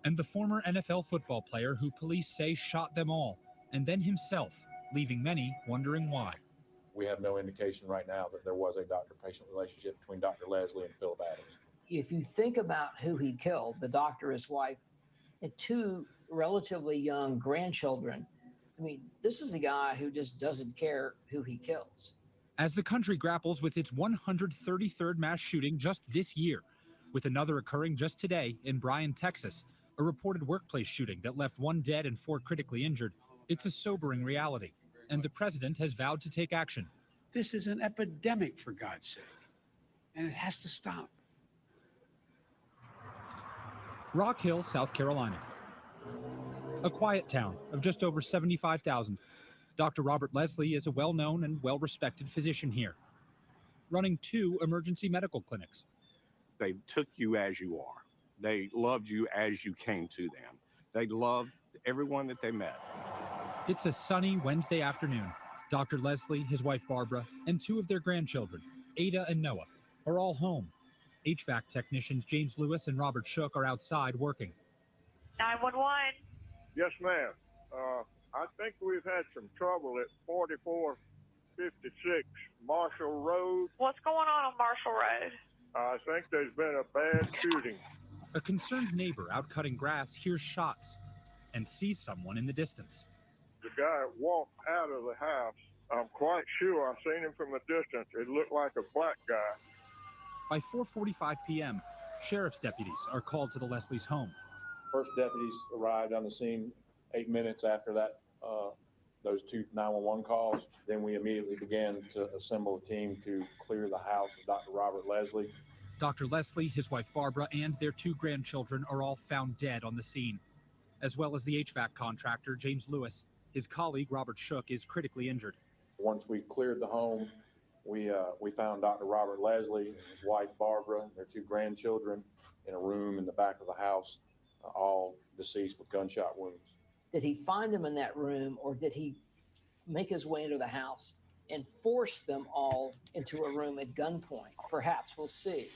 And the former NFL football player who police say shot them all, and then himself, leaving many wondering why. We have no indication right now that there was a doctor-patient relationship between Dr. Leslie and Philip Adams. If you think about who he killed, the doctor, his wife, and 2 relatively young grandchildren, I mean, this is a guy who just doesn't care who he kills. As the country grapples with its 133rd mass shooting just this year, with another occurring just today in Bryan, Texas, a reported workplace shooting that left 1 dead and 4 critically injured, it's a sobering reality, and the president has vowed to take action. This is an epidemic, for God's sake, and it has to stop. Rock Hill, South Carolina. A quiet town of just over 75,000. Dr. Robert Leslie is a well-known and well-respected physician here, running 2 emergency medical clinics. They took you as you are. They loved you as you came to them. They loved everyone that they met. It's a sunny Wednesday afternoon. Dr. Leslie, his wife Barbara, and 2 of their grandchildren, Ada and Noah, are all home. HVAC technicians James Lewis and Robert Shook are outside working. 911. Yes, ma'am. I think we've had some trouble at 4456 Marshall Road. What's going on Marshall Road? I think there's been a bad shooting. A concerned neighbor out cutting grass hears shots and sees someone in the distance. The guy walked out of the house. I'm quite sure I seen him from a distance. It looked like a black guy. By 4:45 p.m., sheriff's deputies are called to the Leslie's home. First deputies arrived on the scene 8 minutes after that, those 2 911 calls. Then we immediately began to assemble a team to clear the house of Dr. Robert Leslie. Dr. Leslie, his wife Barbara, and their 2 grandchildren are all found dead on the scene, as well as the HVAC contractor, James Lewis. His colleague, Robert Shook, is critically injured. Once we cleared the home, we found Dr. Robert Leslie and his wife Barbara and their 2 grandchildren in a room in the back of the house, all deceased with gunshot wounds. Did he find them in that room, or did he make his way into the house and force them all into a room at gunpoint? Perhaps, we'll see.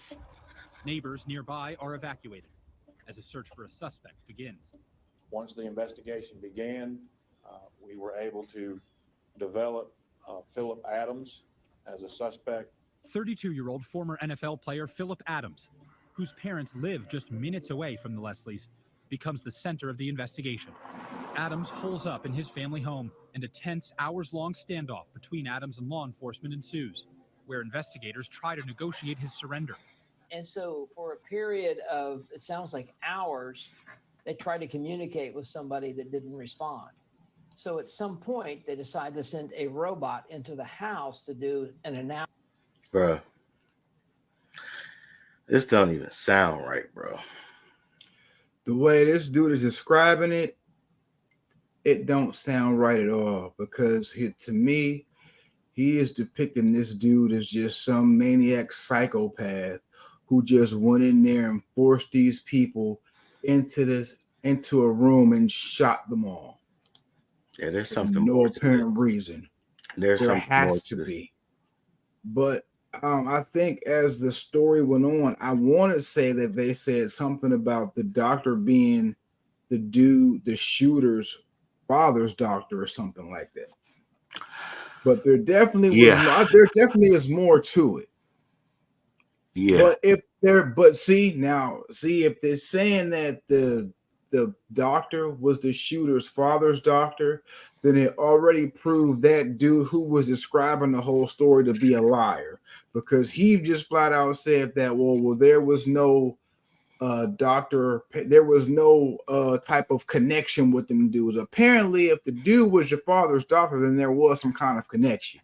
Neighbors nearby are evacuated as a search for a suspect begins. Once the investigation began, we were able to develop Philip Adams as a suspect. 32-year-old former NFL player Philip Adams, whose parents live just minutes away from the Leslies, becomes the center of the investigation. Adams holes up in his family home, and a tense, hours-long standoff between Adams and law enforcement ensues, where investigators try to negotiate his surrender. And so for a period of, it sounds like hours, they tried to communicate with somebody that didn't respond. So at some point, they decide to send a robot into the house to do an analysis. Bro, this don't even sound right, bro. The way this dude is describing it, it don't sound right at all, because to me, he is depicting this dude as just some maniac psychopath who just went in there and forced these people into a room and shot them all. Yeah, there's something no apparent reason. There has to be. But I think as the story went on, I want to say that they said something about the doctor being the shooter's father's doctor or something like that. But there definitely is more to it. Yeah. If they're saying that the doctor was the shooter's father's doctor, then it already proved that dude who was describing the whole story to be a liar, because he just flat out said that, well, there was no doctor. There was no type of connection with them dudes. Apparently, if the dude was your father's doctor, then there was some kind of connection.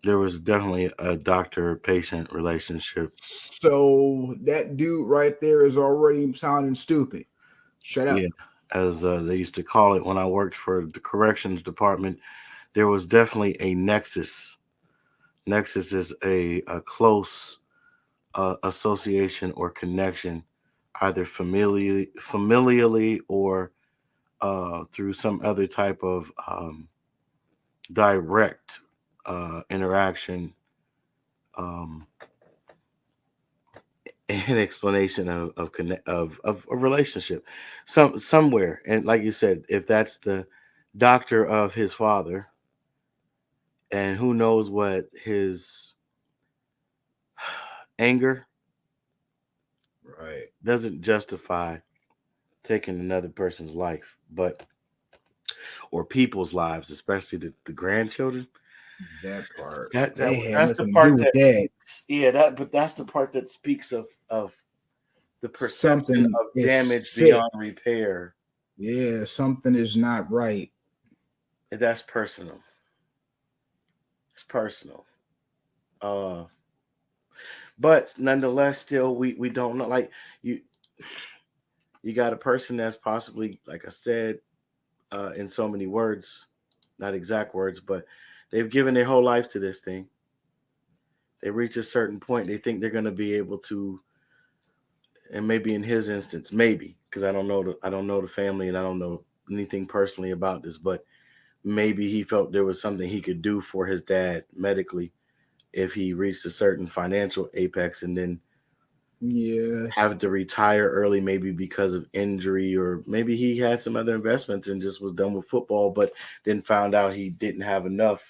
There was definitely a doctor-patient relationship. So that dude right there is already sounding stupid. Shut up. Yeah, as they used to call it when I worked for the corrections department, there was definitely a nexus. Nexus is a close association or connection, either familially or through some other type of direct interaction, an explanation of a relationship, somewhere. And like you said, if that's the doctor of his father, and who knows what his anger doesn't justify taking another person's life, or people's lives, especially the grandchildren. That part. That's the to part do with that that. speaks, but that's the part that speaks of the perception Something of is damage sick. beyond repair. Yeah, something is not right. That's personal. It's personal. But nonetheless, still we don't know. Like you got a person that's possibly, like I said, in so many words, not exact words, but they've given their whole life to this thing. They reach a certain point, they think they're going to be able to, and maybe in his instance, maybe, because I don't know the family and I don't know anything personally about this, but maybe he felt there was something he could do for his dad medically if he reached a certain financial apex, and then have to retire early, maybe because of injury, or maybe he had some other investments and just was done with football, but then found out he didn't have enough,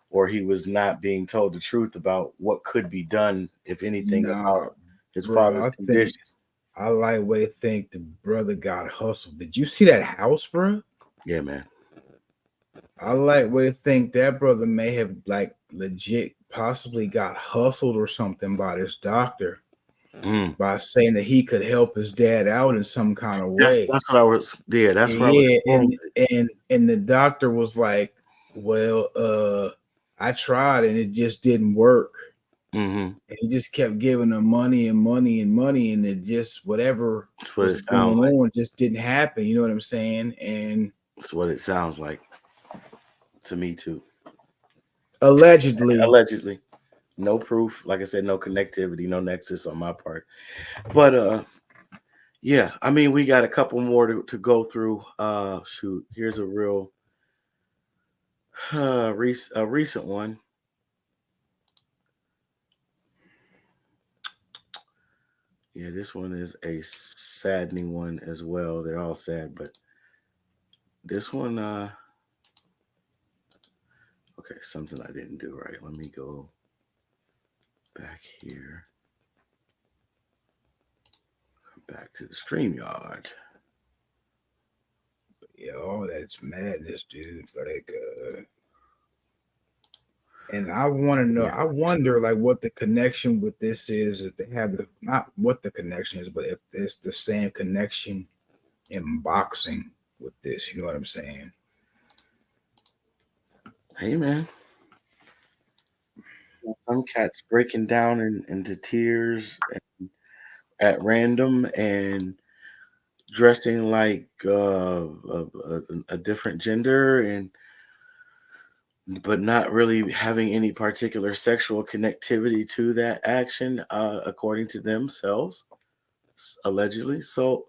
or he was not being told the truth about what could be done, if anything, about his father's condition. I like way think the brother got hustled. Did you see that house, bro? Yeah, man. I like way think that brother may have like legit possibly got hustled or something by this doctor. By saying that he could help his dad out in some kind of way. That's what I was. Yeah, that's what I was. And the doctor was like, "Well, I tried and it just didn't work." And he just kept giving him money and money and money, and it just whatever was going on just didn't happen. You know what I'm saying? And that's what it sounds like to me too. Allegedly. No proof, like I said, no connectivity, no nexus on my part. But yeah, I mean, we got a couple more to go through. Shoot, here's a real recent one. Yeah, this one is a saddening one as well. They're all sad, but this one, okay, something I didn't do right. Let me go back here. Back to the StreamYard. Yo, that's madness, dude. Like, and I want to know. I wonder, like, what the connection with this is. If they have not what the connection is, but if it's the same connection in boxing with this. You know what I'm saying? Hey, man. Some cats breaking down into tears at random and dressing like a different gender, but not really having any particular sexual connectivity to that action, according to themselves, allegedly. So,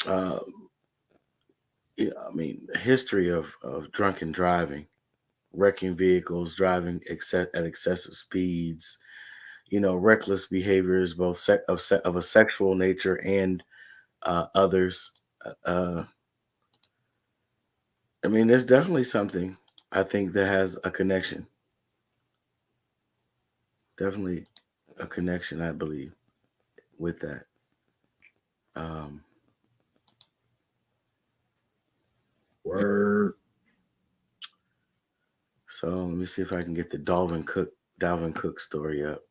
yeah, I mean, history of drunken driving, wrecking vehicles, driving at excessive speeds, reckless behaviors, both of a sexual nature and others. I mean, there's definitely something I think that has a connection. Definitely a connection, I believe, with that. Word. So let me see if I can get the Dalvin Cook story up.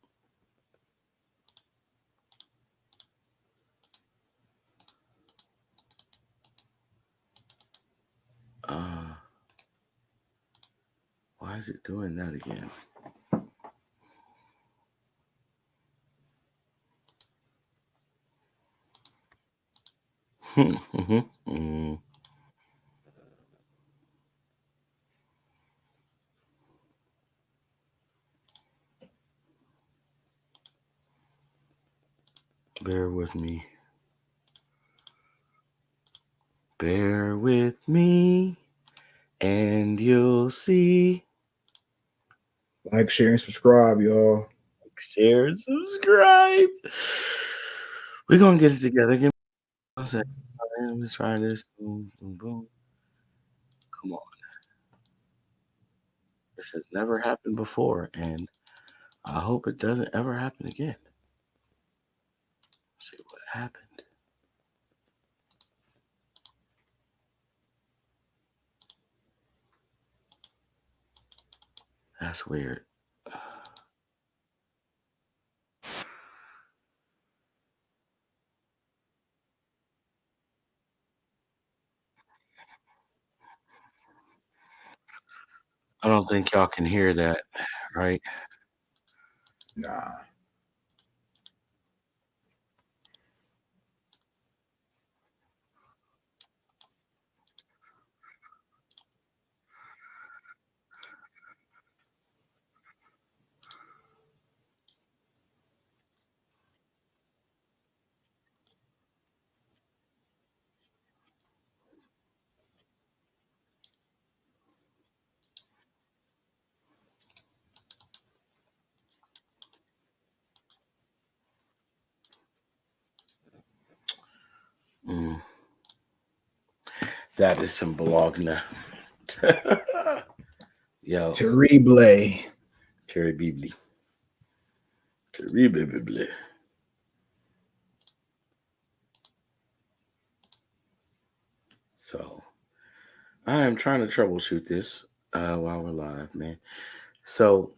Why is it doing that again? Bear with me. Bear with me, and you'll see. Like, share, and subscribe, y'all. Like, share, and subscribe. We're going to get it together. Give me 1 second. Let me try this. Boom, boom, boom. Come on. This has never happened before, and I hope it doesn't ever happen again. See what happened. That's weird. I don't think y'all can hear that, right? Nah. That is some Bologna. Yo. Terrible. Terrible. Terrible. So, I am trying to troubleshoot this while we're live, man. So,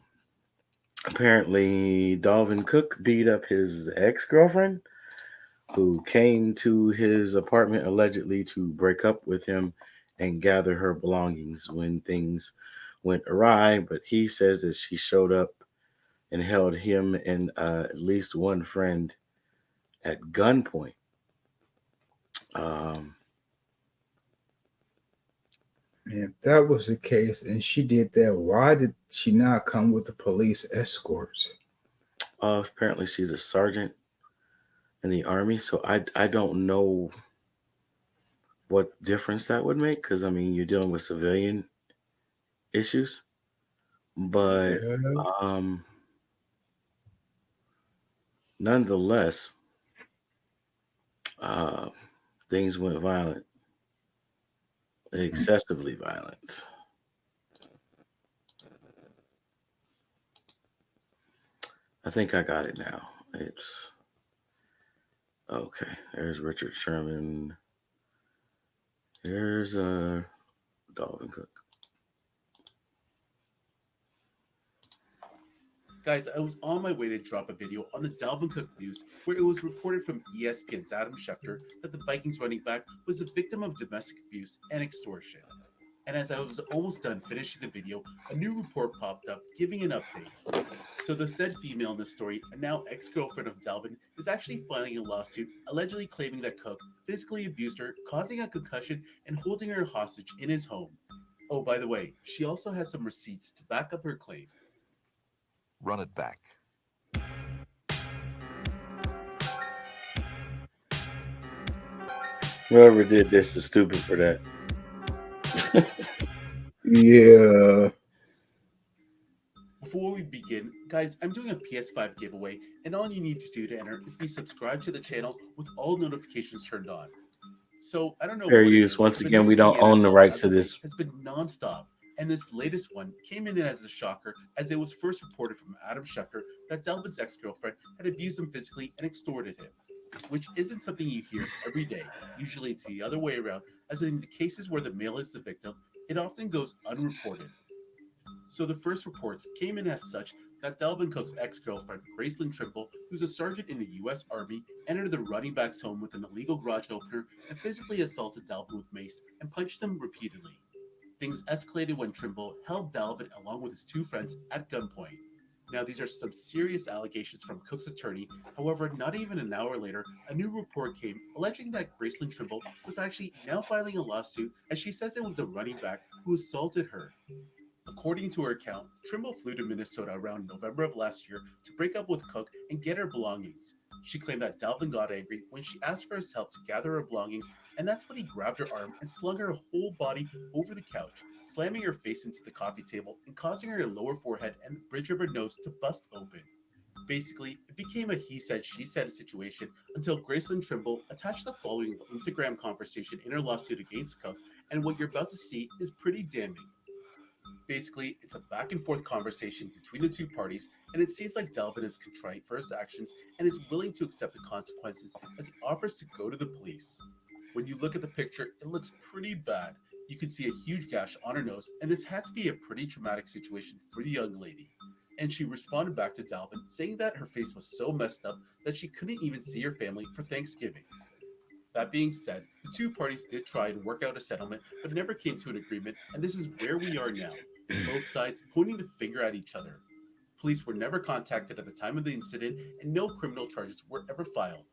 apparently, Dalvin Cook beat up his ex-girlfriend who came to his apartment allegedly to break up with him and gather her belongings when things went awry. But he says that she showed up and held him and at least one friend at gunpoint. If that was the case and she did that, why did she not come with the police escorts? Apparently she's a sergeant in the Army, so I don't know what difference that would make, because I mean you're dealing with civilian issues, but nonetheless, things went violent, excessively violent. I think I got it now. It's okay. There's Richard Sherman. There's Dalvin Cook. Guys, I was on my way to drop a video on the Dalvin Cook news where it was reported from ESPN's Adam Schefter that the Vikings running back was the victim of domestic abuse and extortion. And as I was almost done finishing the video, a new report popped up giving an update. So the said female in the story, and now ex-girlfriend of Dalvin, is actually filing a lawsuit allegedly claiming that Cook physically abused her, causing a concussion and holding her hostage in his home. Oh, by the way, she also has some receipts to back up her claim. Run it back. Whoever did this is stupid for that. Yeah. Before we begin, guys, I'm doing a PS5 giveaway, and all you need to do to enter is be subscribed to the channel with all notifications turned on. So I don't know Fair what use. it is, Once but again, we news in don't the own the NFL rights as to of late this. has been nonstop, and this latest one came in as a shocker, as it was first reported from Adam Schefter that Dalvin's ex-girlfriend had abused him physically and extorted him, which isn't something you hear every day. Usually it's the other way around, as in the cases where the male is the victim, it often goes unreported. So the first reports came in as such that Dalvin Cook's ex-girlfriend, Gracelyn Trimble, who's a sergeant in the U.S. Army, entered the running back's home with an illegal garage opener and physically assaulted Dalvin with mace and punched him repeatedly. Things escalated when Trimble held Dalvin along with his 2 friends at gunpoint. Now, these are some serious allegations from Cook's attorney. However, not even an hour later, a new report came alleging that Graceland Trimble was actually now filing a lawsuit as she says it was a running back who assaulted her. According to her account, Trimble flew to Minnesota around November of last year to break up with Cook and get her belongings. She claimed that Dalvin got angry when she asked for his help to gather her belongings, and that's when he grabbed her arm and slung her whole body over the couch, slamming her face into the coffee table and causing her lower forehead and the bridge of her nose to bust open. Basically, it became a he said, she said situation until Graceland Trimble attached the following Instagram conversation in her lawsuit against Cook, and what you're about to see is pretty damning. Basically, it's a back and forth conversation between the two parties, and it seems like Dalvin is contrite for his actions and is willing to accept the consequences as he offers to go to the police. When you look at the picture, it looks pretty bad. You can see a huge gash on her nose, and this had to be a pretty traumatic situation for the young lady. And she responded back to Dalvin, saying that her face was so messed up that she couldn't even see her family for Thanksgiving. That being said, the two parties did try and work out a settlement, but never came to an agreement, and this is where we are now. Both sides pointing the finger at each other. Police were never contacted at the time of the incident, and no criminal charges were ever filed.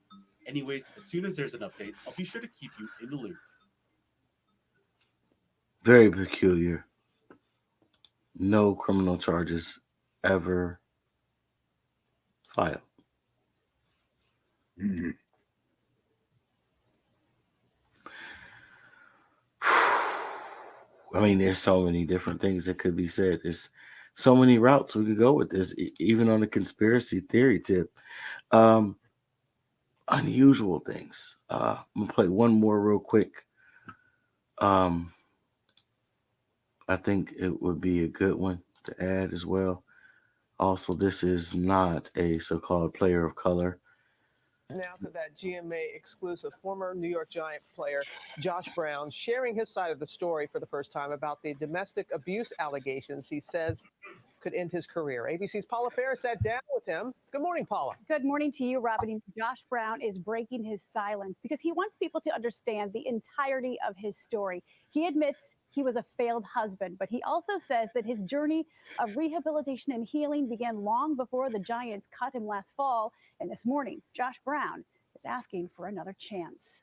Anyways, as soon as there's an update, I'll be sure to keep you in the loop. Very peculiar. No criminal charges ever filed. Mm-hmm. I mean, there's so many different things that could be said. There's so many routes we could go with this, even on the conspiracy theory tip. Unusual things. I'm going to play one more real quick. I think it would be a good one to add as well. Also, this is not a so-called player of color. Now to that GMA exclusive, former New York Giant player Josh Brown sharing his side of the story for the first time about the domestic abuse allegations he says could end his career. ABC's Paula Ferris sat down with him. Good morning, Paula. Good morning to you, Robin. Josh Brown is breaking his silence because he wants people to understand the entirety of his story. He admits he was a failed husband, but he also says that his journey of rehabilitation and healing began long before the Giants cut him last fall. And this morning, Josh Brown is asking for another chance.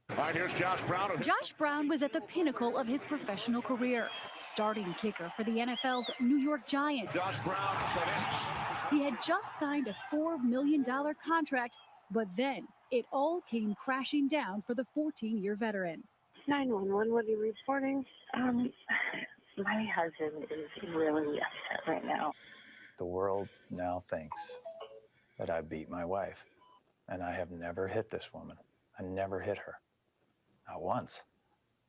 All right, here's Josh Brown. Josh Brown was at the pinnacle of his professional career, starting kicker for the NFL's New York Giants. Josh Brown connects. He had just signed a $4 million contract, but then it all came crashing down for the 14-year veteran. 911, what are you reporting? My husband is really upset right now. The world now thinks that I beat my wife, and I have never hit this woman. I never hit her. Not once.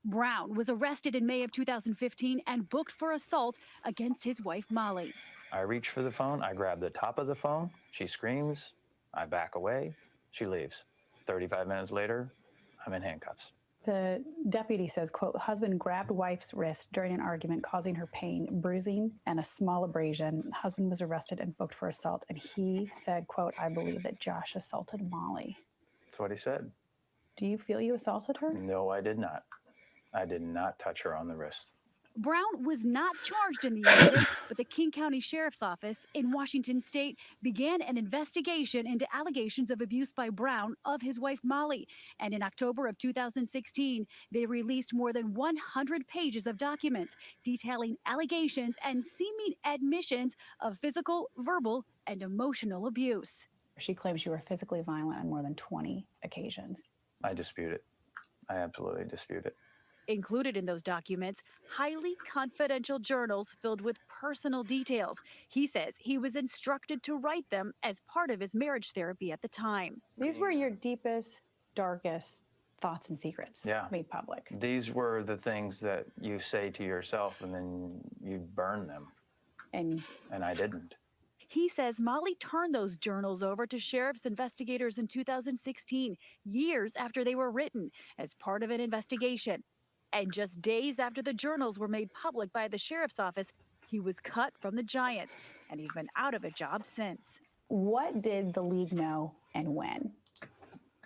Brown was arrested in May of 2015 and booked for assault against his wife, Molly. I reach for the phone. I grab the top of the phone. She screams. I back away. She leaves. 35 minutes later, I'm in handcuffs. The deputy says, quote, husband grabbed wife's wrist during an argument, causing her pain, bruising, and a small abrasion. Husband was arrested and booked for assault. And he said, quote, I believe that Josh assaulted Molly. That's what he said. Do you feel you assaulted her? No, I did not. I did not touch her on the wrist. Brown was not charged in the incident, but the King County Sheriff's Office in Washington State began an investigation into allegations of abuse by Brown of his wife Molly. And in October of 2016, they released more than 100 pages of documents detailing allegations and seeming admissions of physical, verbal, and emotional abuse. She claims you were physically violent on more than 20 occasions. I dispute it. I absolutely dispute it. Included in those documents, highly confidential journals filled with personal details. He says he was instructed to write them as part of his marriage therapy at the time. These were your deepest, darkest thoughts and secrets made public. These were the things that you say to yourself and then you burn them. And I didn't. He says Molly turned those journals over to sheriff's investigators in 2016, years after they were written, as part of an investigation. And just days after the journals were made public by the sheriff's office, he was cut from the Giants, and he's been out of a job since. What did the league know and when?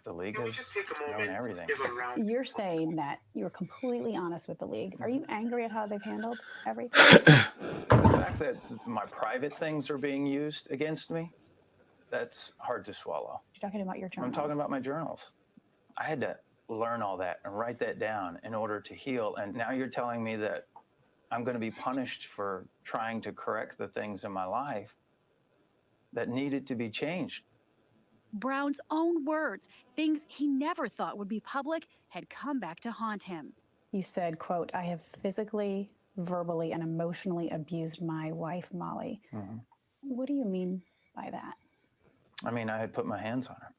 The league has known everything. You're saying that you're completely honest with the league. Are you angry at how they've handled everything? The fact that my private things are being used against me, that's hard to swallow. You're talking about your journals. I'm talking about my journals. I had to learn all that and write that down in order to heal. And now you're telling me that I'm going to be punished for trying to correct the things in my life that needed to be changed. Brown's own words, things he never thought would be public, had come back to haunt him. You said, quote, I have physically, verbally, and emotionally abused my wife, Molly. Mm-hmm. What do you mean by that? I mean, I had put my hands on her.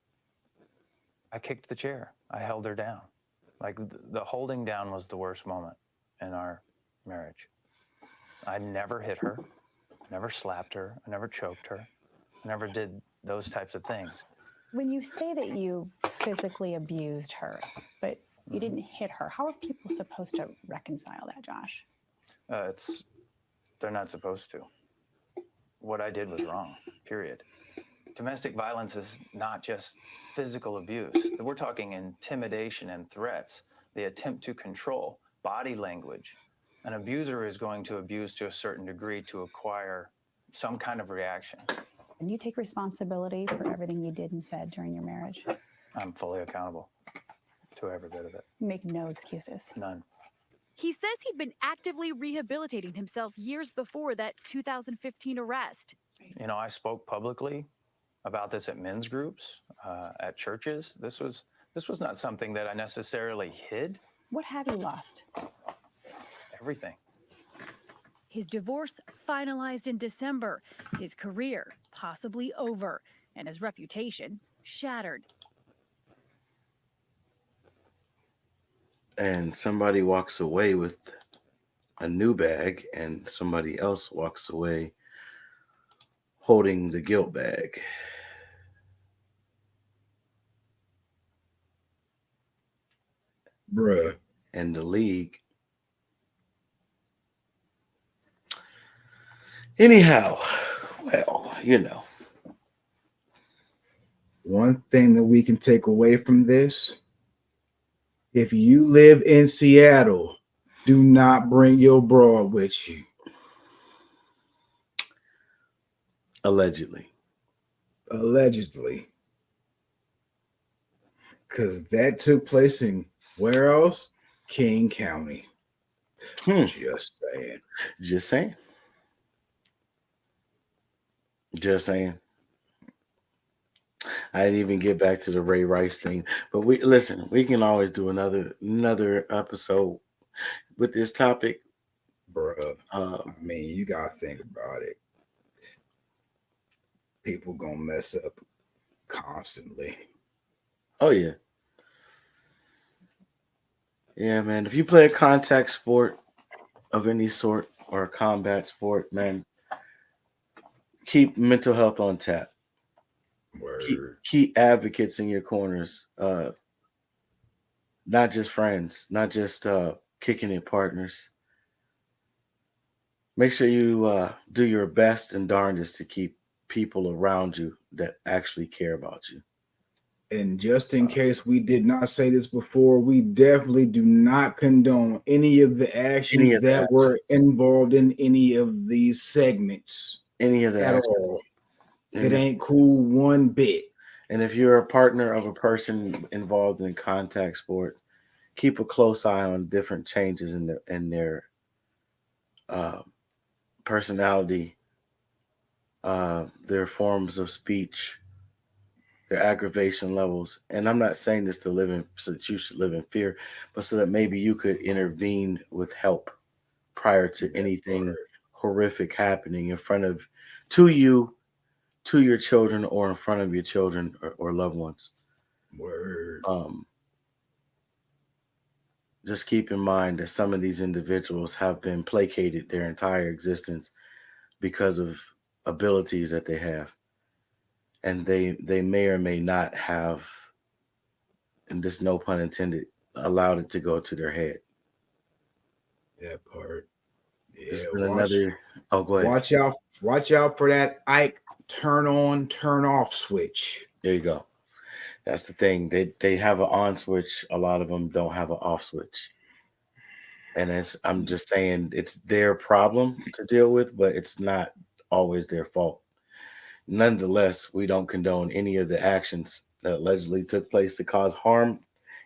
I kicked the chair. I held her down. Like the holding down was the worst moment in our marriage. I never hit her, never slapped her, I never choked her, I never did those types of things. When you say that you physically abused her, but you didn't hit her, how are people supposed to reconcile that, Josh? They're not supposed to. What I did was wrong, period. Domestic violence is not just physical abuse. We're talking intimidation and threats, the attempt to control, body language. An abuser is going to abuse to a certain degree to acquire some kind of reaction. And you take responsibility for everything you did and said during your marriage? I'm fully accountable to every bit of it. Make no excuses. None. He says he'd been actively rehabilitating himself years before that 2015 arrest. You know, I spoke publicly about this at men's groups, at churches. This was not something that I necessarily hid. What have you lost? Everything. His divorce finalized in December, his career possibly over, and his reputation shattered. And somebody walks away with a new bag, and somebody else walks away holding the guilt bag. Bruh. And the league. Anyhow, well, you know. One thing that we can take away from this, if you live in Seattle, do not bring your broad with you. Allegedly. Because that took place in where else? King County. Just saying. Just saying. Just saying. I didn't even get back to the Ray Rice thing, but we can always do another episode with this topic, bruh. I mean, you gotta think about it. People gonna mess up constantly. Oh yeah, yeah, man. If you play a contact sport of any sort or a combat sport, man, keep mental health on tap. Keep advocates in your corners, not just friends, not just kicking it partners. Make sure you do your best and darndest to keep people around you that actually care about you. And just in case we did not say this before, we definitely do not condone any of the actions that were involved in any of these segments. Any of that at all. It ain't cool one bit. And if you're a partner of a person involved in contact sport, keep a close eye on different changes in their personality, their forms of speech, their aggravation levels. And I'm not saying this so that you should live in fear, but so that maybe you could intervene with help prior to anything horrific happening to you, to your children, or in front of your children or loved ones. Word. Just keep in mind that some of these individuals have been placated their entire existence because of abilities that they have. And they may or may not have, and this no pun intended, allowed it to go to their head. That part. Yeah, go ahead. Watch out for that Ike turn on, turn off switch. There you go. That's the thing. They have an on switch. A lot of them don't have an off switch. And I'm just saying it's their problem to deal with, but it's not always their fault. Nonetheless, we don't condone any of the actions that allegedly took place to cause harm,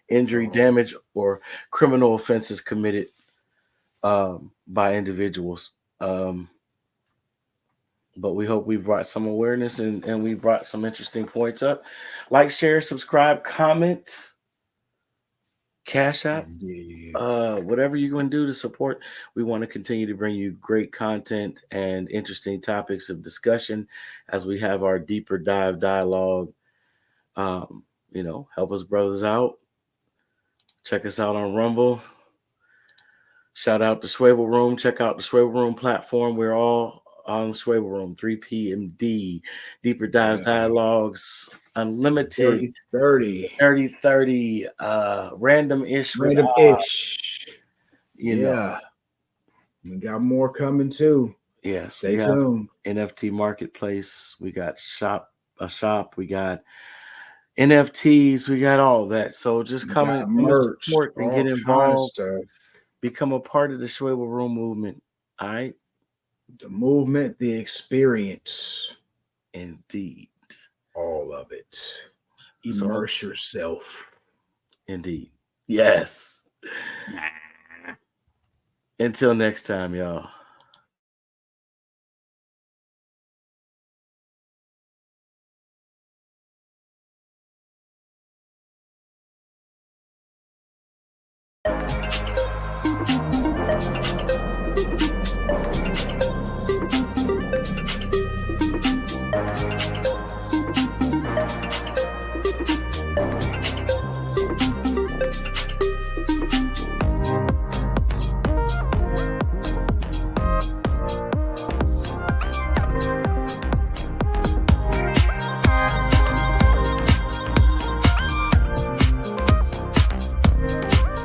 injury, damage, or criminal offenses committed by individuals. But we hope we brought some awareness and we brought some interesting points up. Like, share, subscribe, comment, Cash App, whatever you're going to do to support. We want to continue to bring you great content and interesting topics of discussion as we have our deeper dive dialogue. Help us brothers out. Check us out on Rumble. Shout out to Swable Room. Check out the Swable Room platform. We're all on Swable Room, 3 PMD, Deeper Dives Dialogues, Unlimited, 30, Random-ish. Random-ish. You know. We got more coming too. Yes. Stay tuned. NFT Marketplace. We got a shop. We got NFTs. We got all that. So just come and support and get involved. Become a part of the Swable Room movement. All right. The movement, the experience. Indeed. All of it. Immerse yourself. Indeed. Yes. Until next time, y'all.